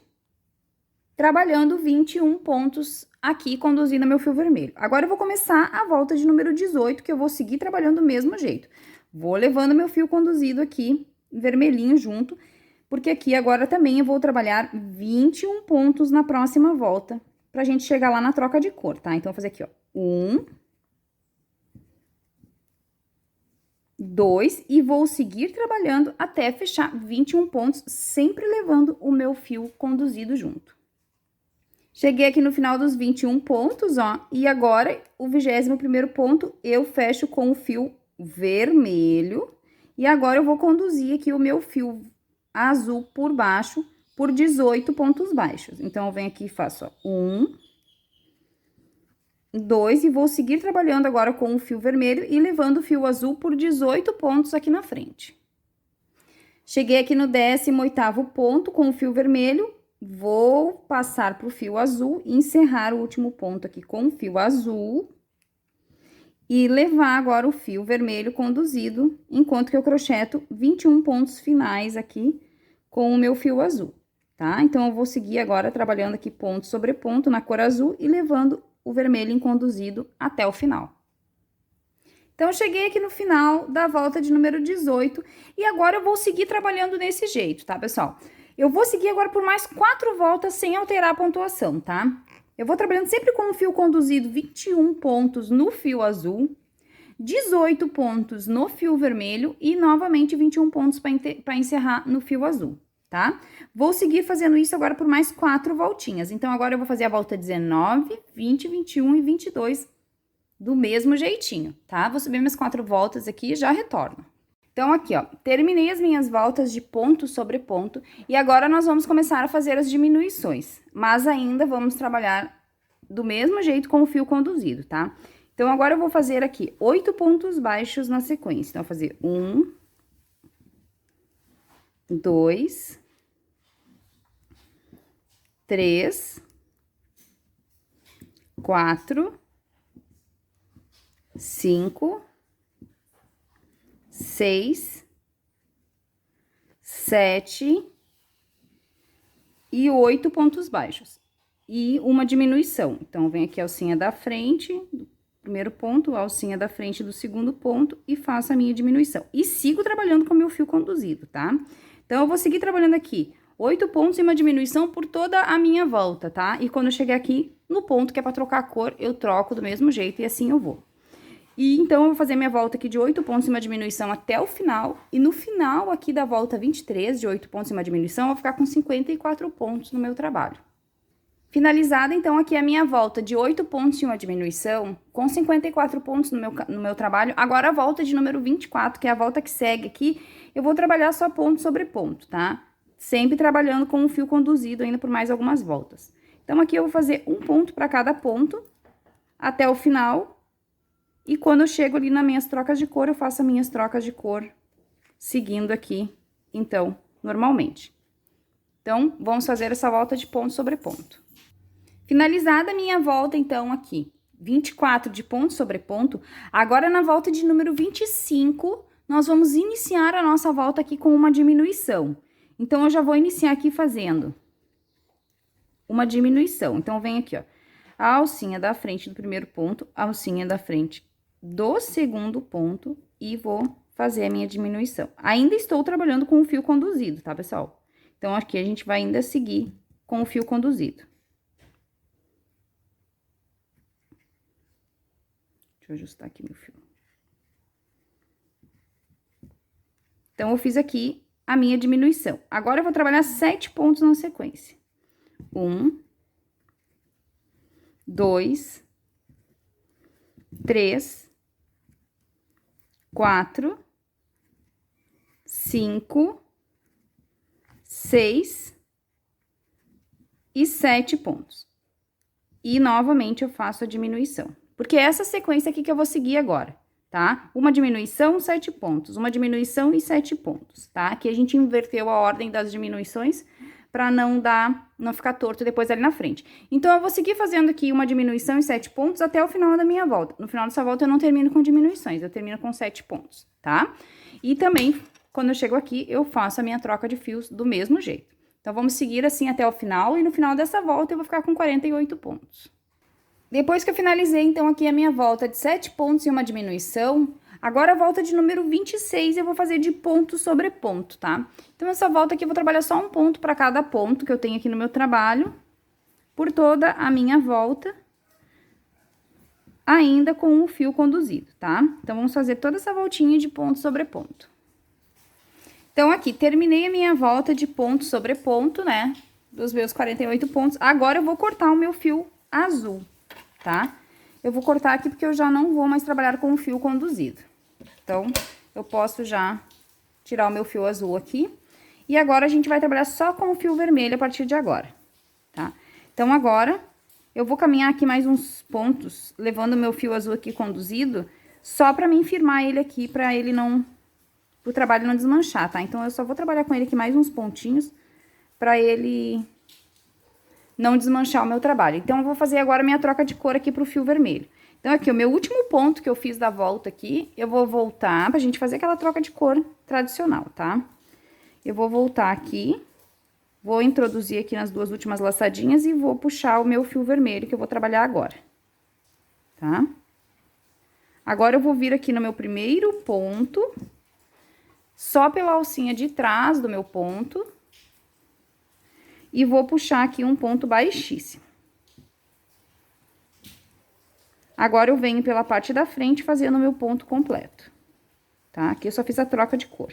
trabalhando 21 pontos aqui, conduzindo meu fio vermelho. Agora, eu vou começar a volta de número 18, que eu vou seguir trabalhando do mesmo jeito. Vou levando meu fio conduzido aqui, vermelhinho junto, porque aqui agora também eu vou trabalhar 21 pontos na próxima volta, pra gente chegar lá na troca de cor, tá? Então, eu vou fazer aqui, ó, 1, 2, e vou seguir trabalhando até fechar 21 pontos, sempre levando o meu fio conduzido junto. Cheguei aqui no final dos 21 pontos, ó, e agora, o 21º ponto, eu fecho com o fio vermelho, e agora eu vou conduzir aqui o meu fio azul por baixo, por 18 pontos baixos. Então, eu venho aqui e faço, ó, 1, 2, e vou seguir trabalhando agora com o fio vermelho e levando o fio azul por 18 pontos aqui na frente. Cheguei aqui no 18º ponto com o fio vermelho, vou passar pro fio azul e encerrar o último ponto aqui com o fio azul e levar agora o fio vermelho conduzido, enquanto que eu crocheto 21 pontos finais aqui com o meu fio azul, tá? Então, eu vou seguir agora trabalhando aqui ponto sobre ponto na cor azul e levando o vermelho conduzido até o final. Então, eu cheguei aqui no final da volta de número 18 e agora eu vou seguir trabalhando desse jeito, tá, pessoal? Eu vou seguir agora por mais 4 voltas sem alterar a pontuação, tá? Eu vou trabalhando sempre com o fio conduzido 21 pontos no fio azul, 18 pontos no fio vermelho e novamente 21 pontos para encerrar no fio azul, tá? tá? Vou seguir fazendo isso agora por mais 4 voltinhas. Então, agora eu vou fazer a volta 19, 20, 21 e 22 do mesmo jeitinho, tá? Vou subir minhas 4 voltas aqui e já retorno. Então, aqui, ó, terminei as minhas voltas de ponto sobre ponto e agora nós vamos começar a fazer as diminuições, mas ainda vamos trabalhar do mesmo jeito com o fio conduzido, tá? Então, agora eu vou fazer aqui 8 pontos baixos na sequência. Então, eu vou fazer 1, 2, 3, 4, 5, 6, 7 e 8 pontos baixos. E uma diminuição. Então, vem aqui a alcinha da frente do primeiro ponto, a alcinha da frente do segundo ponto e faço a minha diminuição. E sigo trabalhando com o meu fio conduzido, tá? Então, eu vou seguir trabalhando aqui 8 pontos e uma diminuição por toda a minha volta, tá? E quando eu chegar aqui no ponto que é pra trocar a cor, eu troco do mesmo jeito e assim eu vou. E então, eu vou fazer minha volta aqui de 8 pontos e uma diminuição até o final. E no final aqui da volta 23, de 8 pontos e uma diminuição, eu vou ficar com 54 pontos no meu trabalho. Finalizada, então, aqui a minha volta de 8 pontos e uma diminuição, com 54 pontos no meu trabalho. Agora, a volta de número 24, que é a volta que segue aqui, eu vou trabalhar só ponto sobre ponto, tá? Sempre trabalhando com o fio conduzido ainda por mais algumas voltas. Então, aqui eu vou fazer um ponto para cada ponto, até o final. E quando eu chego ali nas minhas trocas de cor, eu faço as minhas trocas de cor, seguindo aqui, então, normalmente. Então, vamos fazer essa volta de ponto sobre ponto. Finalizada a minha volta, então, aqui, 24 de ponto sobre ponto, agora na volta de número 25, nós vamos iniciar a nossa volta aqui com uma diminuição. Então, eu já vou iniciar aqui fazendo uma diminuição. Então, vem aqui, ó, a alcinha da frente do primeiro ponto, a alcinha da frente do segundo ponto e vou fazer a minha diminuição. Ainda estou trabalhando com o fio conduzido, tá, pessoal? Então, aqui a gente vai ainda seguir com o fio conduzido. Deixa eu ajustar aqui meu fio. Então, eu fiz aqui a minha diminuição. Agora, eu vou trabalhar 7 pontos na sequência. 1, 2, 3, 4, 5, 6 e 7 pontos. E, novamente, eu faço a diminuição. Porque é essa sequência aqui que eu vou seguir agora, tá? Uma diminuição, 7 pontos. Uma diminuição e 7 pontos, tá? Aqui a gente inverteu a ordem das diminuições pra não ficar torto depois ali na frente. Então, eu vou seguir fazendo aqui uma diminuição e 7 pontos até o final da minha volta. No final dessa volta, eu não termino com diminuições, eu termino com 7 pontos, tá? E também, quando eu chego aqui, eu faço a minha troca de fios do mesmo jeito. Então, vamos seguir assim até o final, e no final dessa volta, eu vou ficar com 48 pontos. Depois que eu finalizei, então, aqui a minha volta de 7 pontos e uma diminuição, agora a volta de número 26 eu vou fazer de ponto sobre ponto, tá? Então, essa volta aqui eu vou trabalhar só um ponto para cada ponto que eu tenho aqui no meu trabalho, por toda a minha volta, ainda com o fio conduzido, tá? Então, vamos fazer toda essa voltinha de ponto sobre ponto. Então, aqui, terminei a minha volta de ponto sobre ponto, né? Dos meus 48 pontos. Agora, eu vou cortar o meu fio azul, tá? Eu vou cortar aqui porque eu já não vou mais trabalhar com o fio conduzido. Então, eu posso já tirar o meu fio azul aqui. E agora, a gente vai trabalhar só com o fio vermelho a partir de agora, tá? Então, agora, eu vou caminhar aqui mais uns pontos, levando o meu fio azul aqui conduzido, só pra mim firmar ele aqui, pra ele não... o trabalho não desmanchar, tá? Então, eu só vou trabalhar com ele aqui mais uns pontinhos, pra ele não desmanchar o meu trabalho. Então, eu vou fazer agora a minha troca de cor aqui pro fio vermelho. Então, aqui, o meu último ponto que eu fiz da volta aqui, eu vou voltar pra gente fazer aquela troca de cor tradicional, tá? Eu vou voltar aqui, vou introduzir aqui nas duas últimas laçadinhas e vou puxar o meu fio vermelho que eu vou trabalhar agora, tá? Agora, eu vou vir aqui no meu primeiro ponto, só pela alcinha de trás do meu ponto, e vou puxar aqui um ponto baixíssimo. Agora, eu venho pela parte da frente fazendo o meu ponto completo, tá? Aqui eu só fiz a troca de cor.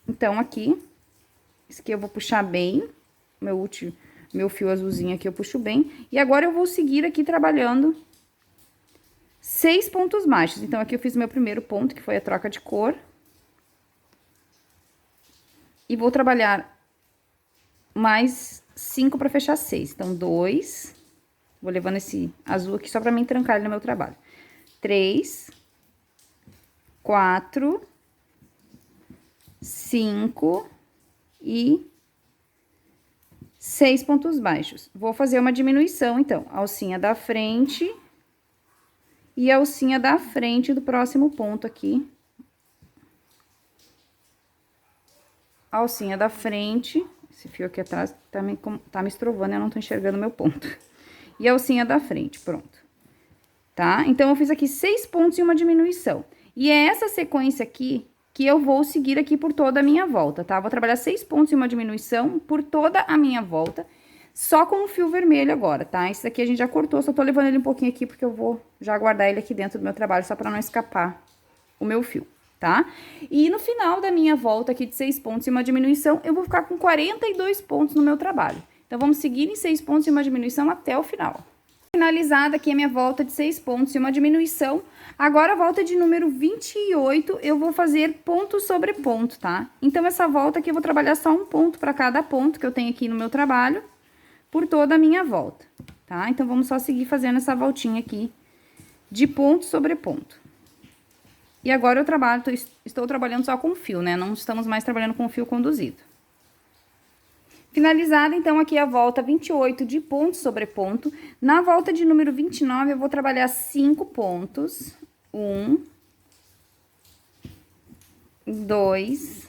Então, aqui, esse aqui eu vou puxar bem, meu fio azulzinho aqui eu puxo bem. E agora eu vou seguir aqui trabalhando 6 pontos baixos. Então, aqui eu fiz meu primeiro ponto, que foi a troca de cor. E vou trabalhar mais 5 para fechar 6. Então, 2. Vou levando esse azul aqui só para me trancar ele no meu trabalho. 3, 4, 5 e 6 pontos baixos. Vou fazer uma diminuição, então, alcinha da frente e alcinha da frente do próximo ponto aqui. Alcinha da frente, esse fio aqui atrás tá me estrovando, eu não tô enxergando meu ponto. E alcinha da frente, pronto. Tá? Então, eu fiz aqui 6 pontos e uma diminuição. E é essa sequência aqui que eu vou seguir aqui por toda a minha volta, tá? Vou trabalhar 6 pontos e uma diminuição por toda a minha volta, só com o fio vermelho agora, tá? Esse aqui a gente já cortou, só tô levando ele um pouquinho aqui, porque eu vou já guardar ele aqui dentro do meu trabalho, só pra não escapar o meu fio, tá? E no final da minha volta aqui de 6 pontos e uma diminuição, eu vou ficar com 42 pontos no meu trabalho. Então, vamos seguir em 6 pontos e uma diminuição até o final. Finalizada aqui a minha volta de 6 pontos e uma diminuição. Agora, a volta de número 28, eu vou fazer ponto sobre ponto, tá? Então, essa volta aqui eu vou trabalhar só um ponto para cada ponto que eu tenho aqui no meu trabalho, por toda a minha volta, tá? Então, vamos só seguir fazendo essa voltinha aqui de ponto sobre ponto. E agora eu estou trabalhando só com fio, né? Não estamos mais trabalhando com fio conduzido. Finalizada, então, aqui a volta 28 de ponto sobre ponto. Na volta de número 29, eu vou trabalhar 5 pontos. 1, 2,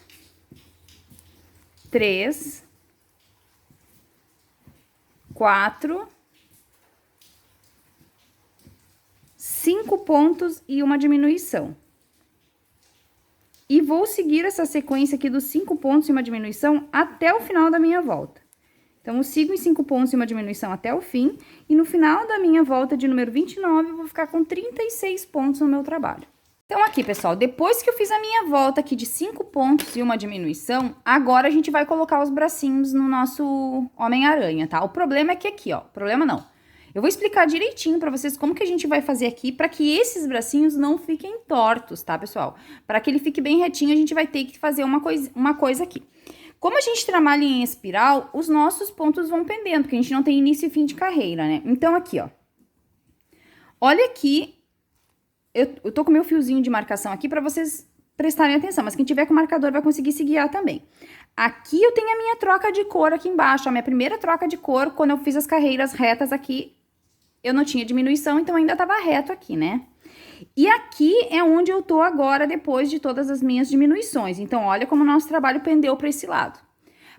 3, 4, 5 pontos e uma diminuição. E vou seguir essa sequência aqui dos 5 pontos e uma diminuição até o final da minha volta. Então, eu sigo em 5 pontos e uma diminuição até o fim. E no final da minha volta de número 29, eu vou ficar com 36 pontos no meu trabalho. Então, aqui, pessoal, depois que eu fiz a minha volta aqui de 5 pontos e uma diminuição, agora a gente vai colocar os bracinhos no nosso Homem-Aranha, tá? O problema é que aqui, ó, problema não. Eu vou explicar direitinho pra vocês como que a gente vai fazer aqui para que esses bracinhos não fiquem tortos, tá, pessoal? Para que ele fique bem retinho, a gente vai ter que fazer uma coisa aqui. Como a gente trabalha em espiral, os nossos pontos vão pendendo, porque a gente não tem início e fim de carreira, né? Então, aqui, ó. Olha aqui, eu tô com meu fiozinho de marcação aqui para vocês prestarem atenção, mas quem tiver com marcador vai conseguir se guiar também. Aqui eu tenho a minha troca de cor aqui embaixo, a minha primeira troca de cor, quando eu fiz as carreiras retas aqui, eu não tinha diminuição, então ainda tava reto aqui, né? E aqui é onde eu tô agora, depois de todas as minhas diminuições. Então, olha como o nosso trabalho pendeu para esse lado.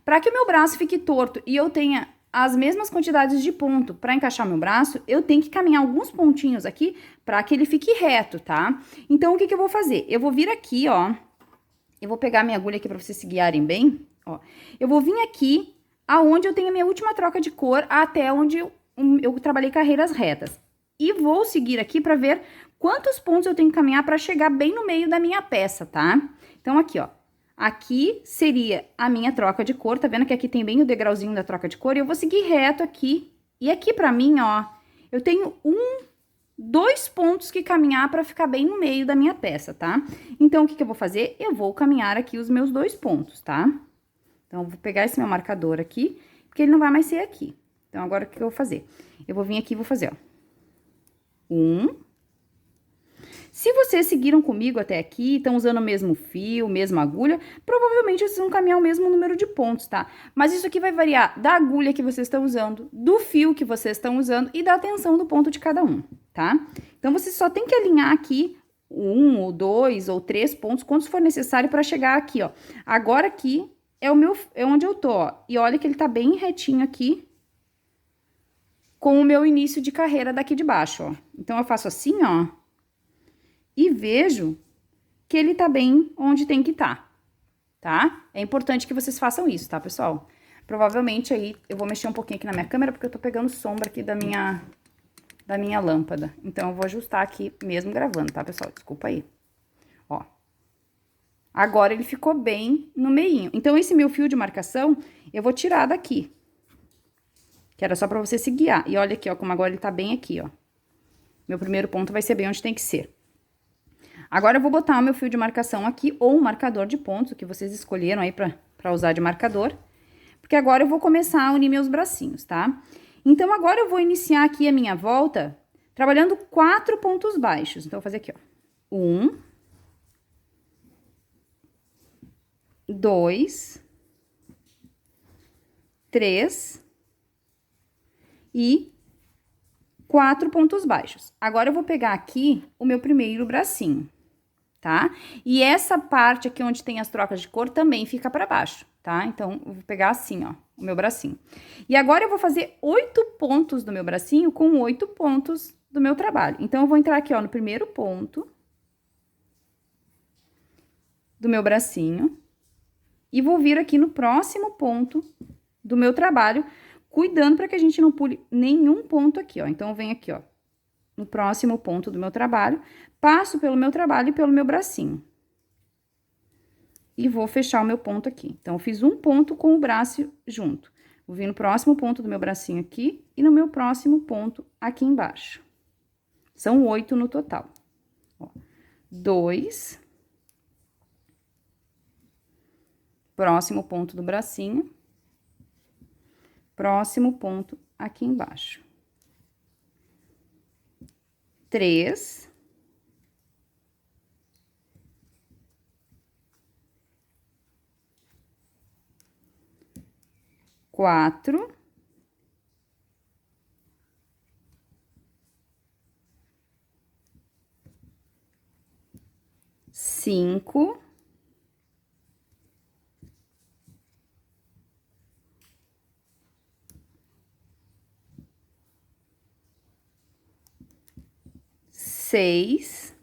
Para que o meu braço fique torto e eu tenha as mesmas quantidades de ponto para encaixar meu braço, eu tenho que caminhar alguns pontinhos aqui para que ele fique reto, tá? Então, o que que eu vou fazer? Eu vou vir aqui, ó. Eu vou pegar minha agulha aqui para vocês se guiarem bem, ó. Eu vou vir aqui, aonde eu tenho a minha última troca de cor, até onde eu trabalhei carreiras retas. E vou seguir aqui para ver quantos pontos eu tenho que caminhar para chegar bem no meio da minha peça, tá? Então, aqui, ó. Aqui seria a minha troca de cor, tá vendo que aqui tem bem o degrauzinho da troca de cor? E eu vou seguir reto aqui. E aqui pra mim, ó, eu tenho 2 pontos que caminhar pra ficar bem no meio da minha peça, tá? Então, o que que eu vou fazer? Eu vou caminhar aqui os meus 2 pontos, tá? Então, eu vou pegar esse meu marcador aqui, porque ele não vai mais ser aqui. Então, agora, o que eu vou fazer? Eu vou vir aqui e vou fazer, ó. 1. Se vocês seguiram comigo até aqui, estão usando o mesmo fio, mesma agulha, provavelmente vocês vão caminhar o mesmo número de pontos, tá? Mas isso aqui vai variar da agulha que vocês estão usando, do fio que vocês estão usando e da tensão do ponto de cada um, tá? Então, vocês só tem que alinhar aqui 1, ou 2, ou 3 pontos, quantos for necessário para chegar aqui, ó. Agora, aqui é onde eu tô, ó. E olha que ele tá bem retinho aqui, com o meu início de carreira daqui de baixo, ó. Então, eu faço assim, ó, e vejo que ele tá bem onde tem que tá? É importante que vocês façam isso, tá, pessoal? Provavelmente aí, eu vou mexer um pouquinho aqui na minha câmera, porque eu tô pegando sombra aqui da minha lâmpada. Então, eu vou ajustar aqui mesmo gravando, tá, pessoal? Desculpa aí. Ó. Agora, ele ficou bem no meinho. Então, esse meu fio de marcação, eu vou tirar daqui. Que era só pra você se guiar. E olha aqui, ó, como agora ele tá bem aqui, ó. Meu primeiro ponto vai ser bem onde tem que ser. Agora, eu vou botar o meu fio de marcação aqui, ou um marcador de pontos, que vocês escolheram aí pra usar de marcador. Porque agora eu vou começar a unir meus bracinhos, tá? Então, agora eu vou iniciar aqui a minha volta trabalhando 4 pontos baixos. Então, eu vou fazer aqui, ó. 1, 2, 3 e 4 pontos baixos. Agora, eu vou pegar aqui o meu primeiro bracinho, tá? E essa parte aqui onde tem as trocas de cor também fica pra baixo, tá? Então, eu vou pegar assim, ó, o meu bracinho. E agora, eu vou fazer 8 pontos do meu bracinho com 8 pontos do meu trabalho. Então, eu vou entrar aqui, ó, no primeiro ponto do meu bracinho e vou vir aqui no próximo ponto do meu trabalho, cuidando para que a gente não pule nenhum ponto aqui, ó. Então, eu venho aqui, ó, no próximo ponto do meu trabalho, passo pelo meu trabalho e pelo meu bracinho. E vou fechar o meu ponto aqui. Então, eu fiz um ponto com o braço junto. Vou vir no próximo ponto do meu bracinho aqui e no meu próximo ponto aqui embaixo. São 8 no total. Ó, 2. Próximo ponto do bracinho. Próximo ponto aqui embaixo. 3. 4. 5. 6.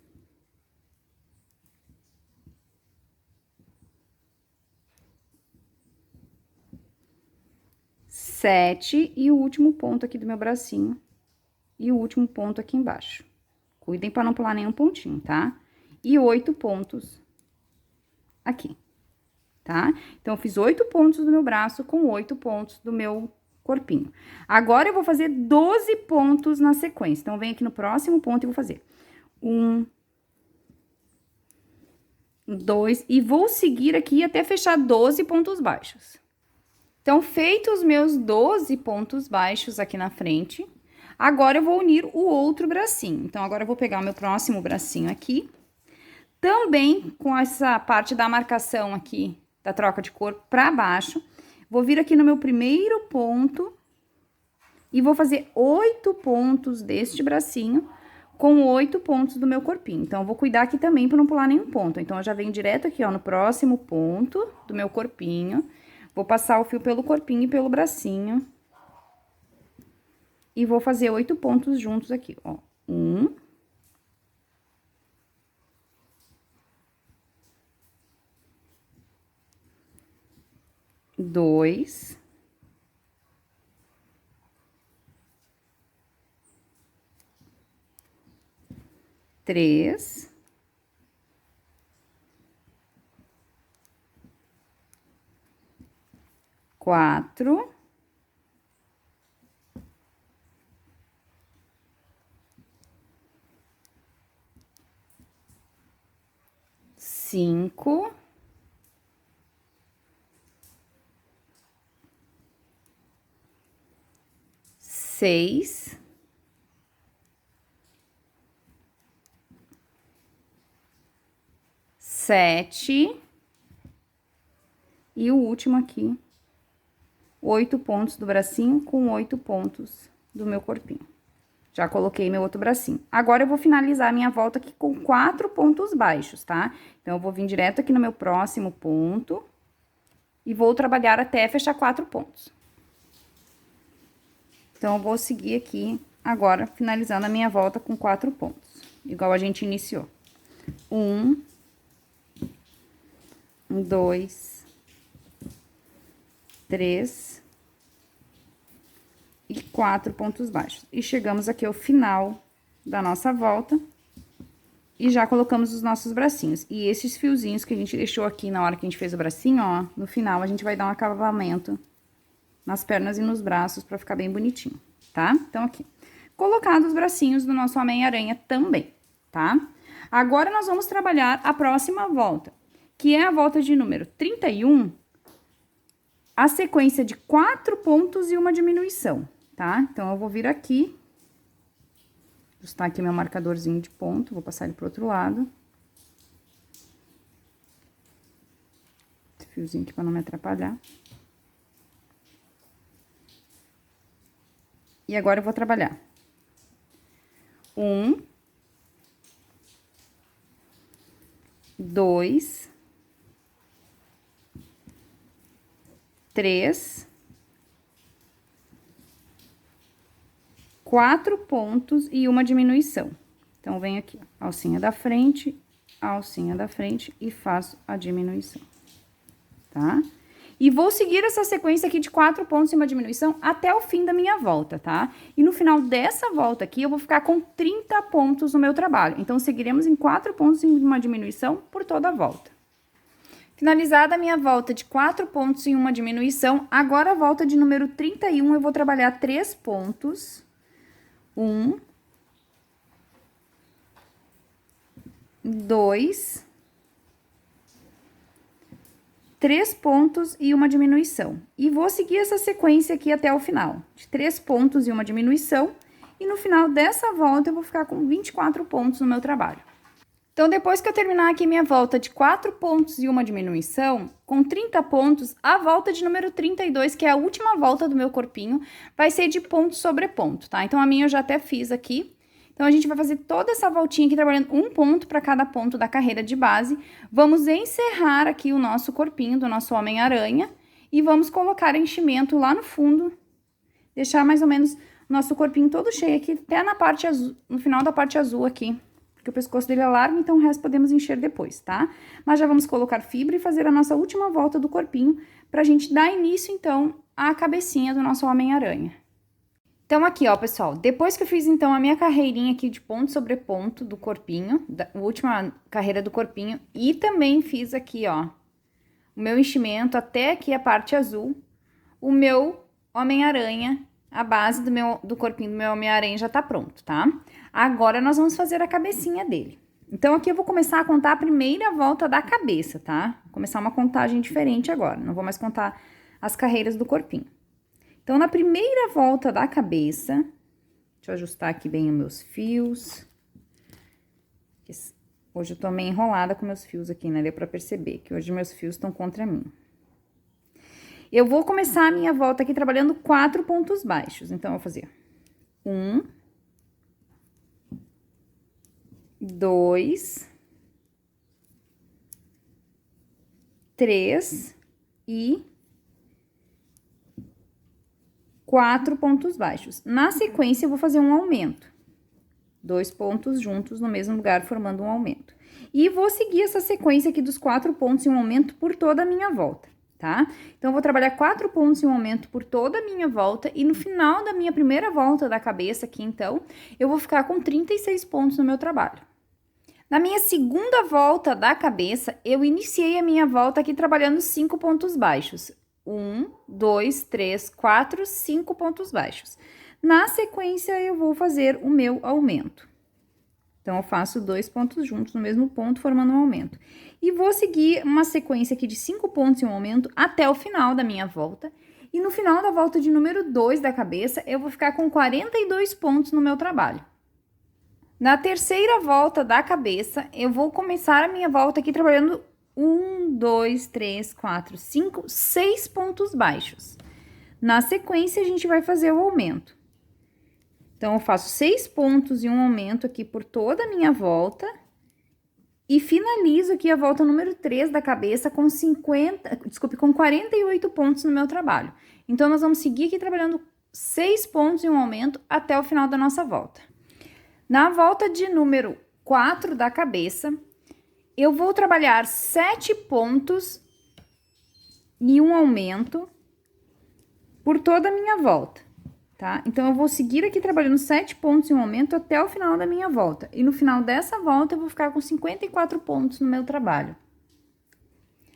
7 e o último ponto aqui do meu bracinho e o último ponto aqui embaixo. Cuidem para não pular nenhum pontinho, tá? E 8 pontos aqui, tá? Então, eu fiz 8 pontos do meu braço com 8 pontos do meu corpinho. Agora, eu vou fazer 12 pontos na sequência. Então, eu venho aqui no próximo ponto e vou fazer 1, 2, e vou seguir aqui até fechar 12 pontos baixos. Então, feitos os meus 12 pontos baixos aqui na frente, agora eu vou unir o outro bracinho. Então, agora eu vou pegar o meu próximo bracinho aqui, também com essa parte da marcação aqui, da troca de cor pra baixo. Vou vir aqui no meu primeiro ponto e vou fazer 8 pontos deste bracinho com 8 pontos do meu corpinho. Então, eu vou cuidar aqui também pra não pular nenhum ponto. Então, eu já venho direto aqui, ó, no próximo ponto do meu corpinho. Vou passar o fio pelo corpinho e pelo bracinho. E vou fazer 8 pontos juntos aqui, ó. 1. 2. 3. 4. 5. 6. 7. E o último aqui, 8 pontos do bracinho com 8 pontos do meu corpinho. Já coloquei meu outro bracinho. Agora, eu vou finalizar a minha volta aqui com 4 pontos baixos, tá? Então, eu vou vir direto aqui no meu próximo ponto e vou trabalhar até fechar 4 pontos. Então, eu vou seguir aqui agora, finalizando a minha volta com 4 pontos, igual a gente iniciou. 1, 2, 3 e 4 pontos baixos. E chegamos aqui ao final da nossa volta. E já colocamos os nossos bracinhos. E esses fiozinhos que a gente deixou aqui na hora que a gente fez o bracinho, ó, no final a gente vai dar um acabamento nas pernas e nos braços pra ficar bem bonitinho, tá? Então, aqui. Colocados os bracinhos do nosso Homem-Aranha também, tá? Agora, nós vamos trabalhar a próxima volta, que é a volta de número 31, a sequência de 4 pontos e uma diminuição, tá? Então, eu vou vir aqui, ajustar aqui meu marcadorzinho de ponto, vou passar ele pro outro lado. Esse fiozinho aqui pra não me atrapalhar. E agora eu vou trabalhar 1, 2, 3, 4 pontos e uma diminuição. Então, venho aqui, ó, alcinha da frente e faço a diminuição, tá? E vou seguir essa sequência aqui de 4 pontos e uma diminuição até o fim da minha volta, tá? E no final dessa volta aqui, eu vou ficar com 30 pontos no meu trabalho. Então, seguiremos em 4 pontos e uma diminuição por toda a volta. Finalizada a minha volta de 4 pontos e uma diminuição, agora a volta de número 31, eu vou trabalhar 3 pontos. 1, 2, 3 pontos e uma diminuição. E vou seguir essa sequência aqui até o final, de 3 pontos e uma diminuição. E no final dessa volta, eu vou ficar com 24 pontos no meu trabalho. Então, depois que eu terminar aqui minha volta de 4 pontos e uma diminuição, com 30 pontos, a volta de número 32, que é a última volta do meu corpinho, vai ser de ponto sobre ponto, tá? Então, a minha eu já até fiz aqui. Então, a gente vai fazer toda essa voltinha aqui, trabalhando um ponto para cada ponto da carreira de base. Vamos encerrar aqui o nosso corpinho do nosso Homem-Aranha e vamos colocar enchimento lá no fundo, deixar mais ou menos o nosso corpinho todo cheio aqui, até na parte azul, no final da parte azul aqui. Porque o pescoço dele é largo, então o resto podemos encher depois, tá? Mas já vamos colocar fibra e fazer a nossa última volta do corpinho, pra gente dar início, então, à cabecinha do nosso Homem-Aranha. Então, aqui, ó, pessoal, depois que eu fiz, então, a minha carreirinha aqui de ponto sobre ponto do corpinho, a última carreira do corpinho, e também fiz aqui, ó, o meu enchimento até aqui a parte azul, o meu Homem-Aranha, a base do corpinho do meu Homem-Aranha já tá pronto, tá? Agora, nós vamos fazer a cabecinha dele. Então, aqui eu vou começar a contar a primeira volta da cabeça, tá? Vou começar uma contagem diferente agora, não vou mais contar as carreiras do corpinho. Então, na primeira volta da cabeça, deixa eu ajustar aqui bem os meus fios. Hoje eu tô meio enrolada com meus fios aqui, né? Deu pra perceber que hoje meus fios estão contra mim. Eu vou começar a minha volta aqui trabalhando 4 pontos baixos. Então, eu vou fazer 1, 2, 3 e 4 pontos baixos. Na sequência, eu vou fazer um aumento. 2 pontos juntos no mesmo lugar, formando um aumento. E vou seguir essa sequência aqui dos 4 pontos e um aumento por toda a minha volta, tá? Então, eu vou trabalhar 4 pontos e um aumento por toda a minha volta. E no final da minha primeira volta da cabeça aqui, então, eu vou ficar com 36 pontos no meu trabalho. Na minha segunda volta da cabeça, eu iniciei a minha volta aqui trabalhando 5 pontos baixos. 1, 2, 3, 4, 5 pontos baixos. Na sequência, eu vou fazer o meu aumento. Então, eu faço 2 pontos juntos no mesmo ponto, formando um aumento. E vou seguir uma sequência aqui de 5 pontos e um aumento até o final da minha volta. E no final da volta de número 2 da cabeça, eu vou ficar com 42 pontos no meu trabalho. Na terceira volta da cabeça, eu vou começar a minha volta aqui trabalhando 1, 2, 3, 4, 5, 6 pontos baixos. Na sequência, a gente vai fazer o aumento. Então, eu faço 6 pontos e um aumento aqui por toda a minha volta. E finalizo aqui a volta número 3 da cabeça com 48 pontos no meu trabalho. Então, nós vamos seguir aqui trabalhando 6 pontos e um aumento até o final da nossa volta. Na volta de número 4 da cabeça, eu vou trabalhar 7 pontos e um aumento por toda a minha volta. tá? Então, eu vou seguir aqui trabalhando 7 pontos em um aumento até o final da minha volta. E no final dessa volta, eu vou ficar com 54 pontos no meu trabalho.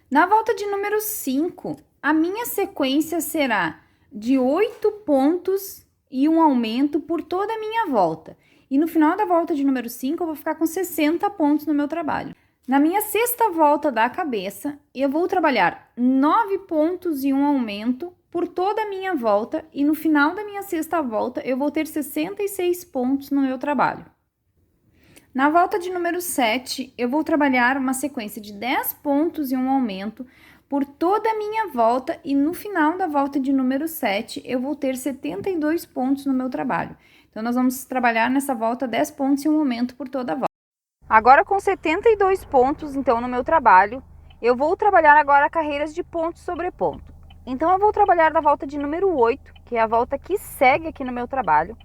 Na volta de número 5, a minha sequência será de 8 pontos e um aumento por toda a minha volta. E no final da volta de número 5, eu vou ficar com 60 pontos no meu trabalho. Na minha sexta volta da cabeça, eu vou trabalhar 9 pontos e um aumento por toda a minha volta. E no final da minha sexta volta, eu vou ter 66 pontos no meu trabalho. Na volta de número 7, eu vou trabalhar uma sequência de 10 pontos e um aumento por toda a minha volta e no final da volta de número 7, eu vou ter 72 pontos no meu trabalho. Então, nós vamos trabalhar nessa volta 10 pontos e um aumento por toda a volta. Agora, com 72 pontos, então, no meu trabalho, eu vou trabalhar agora carreiras de ponto sobre ponto. Então, eu vou trabalhar da volta de número 8, que é a volta que segue aqui no meu trabalho,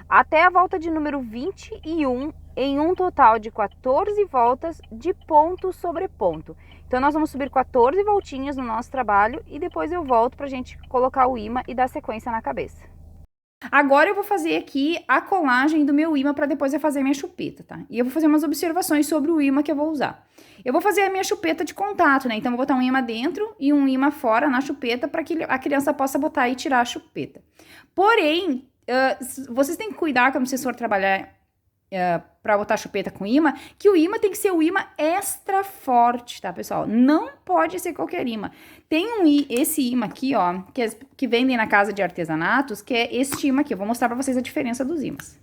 até a volta de número 21, em um total de 14 voltas de ponto sobre ponto. Então, nós vamos subir 14 voltinhas no nosso trabalho e depois eu volto para a gente colocar o imã e dar sequência na cabeça. Agora eu vou fazer aqui a colagem do meu imã para depois eu fazer a minha chupeta, tá? E eu vou fazer umas observações sobre o imã que eu vou usar. Eu vou fazer a minha chupeta de contato, né? Então, eu vou botar um imã dentro e um imã fora na chupeta para que a criança possa botar e tirar a chupeta. Porém, vocês têm que cuidar quando vocês for trabalhar para botar chupeta com imã, que o imã tem que ser o imã extra forte, tá, pessoal? Não pode ser qualquer imã. Tem esse imã aqui, ó, que vendem na casa de artesanatos, que é este imã aqui. Eu vou mostrar para vocês a diferença dos imãs.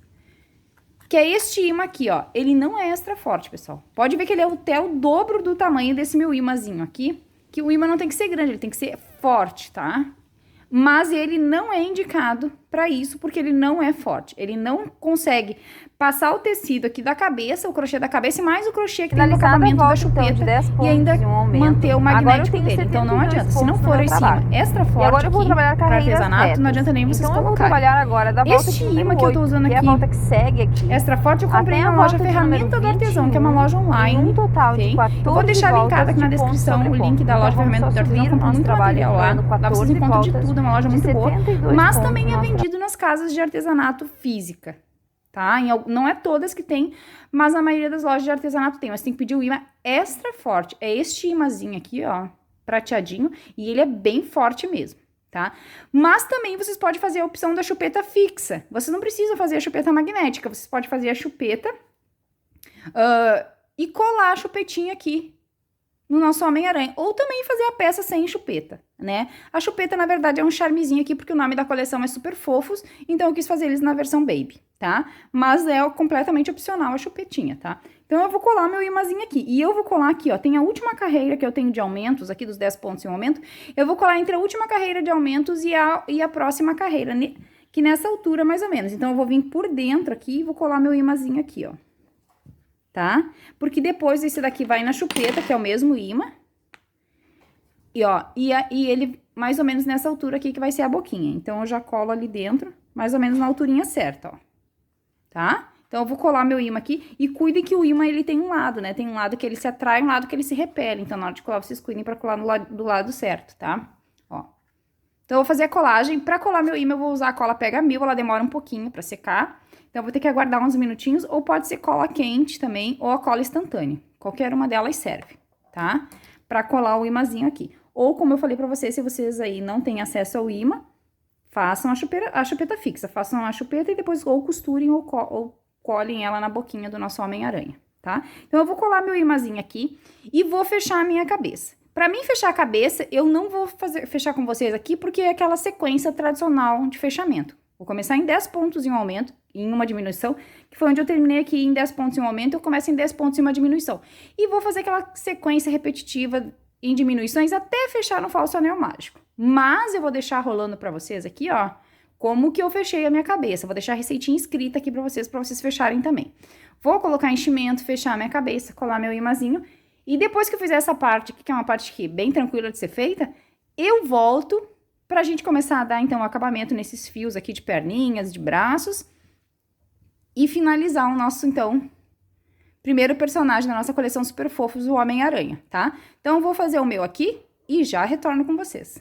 Que é este imã aqui, ó. Ele não é extra forte, pessoal. Pode ver que ele é até o dobro do tamanho desse meu imãzinho aqui, que o imã não tem que ser grande, ele tem que ser forte, tá? Mas ele não é indicado para isso, porque ele não é forte. Ele não consegue passar o tecido aqui da cabeça, o crochê da cabeça, e mais o crochê que tem no acabamento da chupeta, então, e ainda manter o magnético dele. Então, não adianta. Se não for esse imã extra forte aqui para artesanato, não adianta nem vocês colocarem. Este imã que eu tô usando aqui, extra forte, eu comprei na loja Ferramenta do Artesão, que é uma loja online. Eu vou deixar linkado aqui na descrição o link da loja Ferramenta do Artesão. Eu compro muito material lá. Lá vocês encontram de tudo, é uma loja muito boa. Mas também é vendido nas casas de artesanato física, tá? Não é todas que tem, mas a maioria das lojas de artesanato tem. Mas tem que pedir o imã extra forte. É este imãzinho aqui, ó, prateadinho, e ele é bem forte mesmo, tá? Mas também vocês podem fazer a opção da chupeta fixa. Vocês não precisam fazer a chupeta magnética, vocês podem fazer a chupeta e colar a chupetinha aqui no nosso Homem-Aranha. Ou também fazer a peça sem chupeta, né? A chupeta, na verdade, é um charmezinho aqui, porque o nome da coleção é Super Fofos, então eu quis fazer eles na versão Baby, tá? Mas é completamente opcional a chupetinha, tá? Então, eu vou colar meu imãzinho aqui. E eu vou colar aqui, ó, tem a última carreira que eu tenho de aumentos, aqui dos 10 pontos em aumento, eu vou colar entre a última carreira de aumentos e a próxima carreira, que nessa altura, mais ou menos. Então, eu vou vir por dentro aqui e vou colar meu imãzinho aqui, ó. Tá? Porque depois esse daqui vai na chupeta, que é o mesmo imã. E, ó, e ele mais ou menos nessa altura aqui que vai ser a boquinha. Então, eu já colo ali dentro, mais ou menos na alturinha certa, ó. Tá? Então, eu vou colar meu imã aqui. E cuidem que o imã, ele tem um lado, né? Tem um lado que ele se atrai, um lado que ele se repele. Então, na hora de colar, vocês cuidem pra colar do lado certo, tá? Ó. Então, eu vou fazer a colagem. Pra colar meu imã, eu vou usar a cola Pega Mil. Ela demora um pouquinho pra secar. Então, eu vou ter que aguardar uns minutinhos, ou pode ser cola quente também, ou a cola instantânea. Qualquer uma delas serve, tá? Pra colar o imãzinho aqui. Ou, como eu falei pra vocês, se vocês aí não têm acesso ao imã, façam a chupeta fixa. Façam a chupeta e depois ou costurem ou colhem ela na boquinha do nosso Homem-Aranha, tá? Então, eu vou colar meu imãzinho aqui e vou fechar a minha cabeça. Pra mim fechar a cabeça, eu não vou fechar com vocês aqui, porque é aquela sequência tradicional de fechamento. Vou começar em 10 pontos em um aumento, em uma diminuição, que foi onde eu terminei aqui em 10 pontos em um aumento, eu começo em 10 pontos em uma diminuição. E vou fazer aquela sequência repetitiva em diminuições até fechar no falso anel mágico. Mas eu vou deixar rolando pra vocês aqui, ó, como que eu fechei a minha cabeça. Vou deixar a receitinha escrita aqui pra vocês fecharem também. Vou colocar enchimento, fechar a minha cabeça, colar meu imãzinho. E depois que eu fizer essa parte aqui, que é uma parte aqui bem tranquila de ser feita, eu volto pra gente começar a dar, então, o acabamento nesses fios aqui de perninhas, de braços. E finalizar o nosso, então, primeiro personagem da nossa coleção Super Fofos, o Homem-Aranha, tá? Então, eu vou fazer o meu aqui e já retorno com vocês.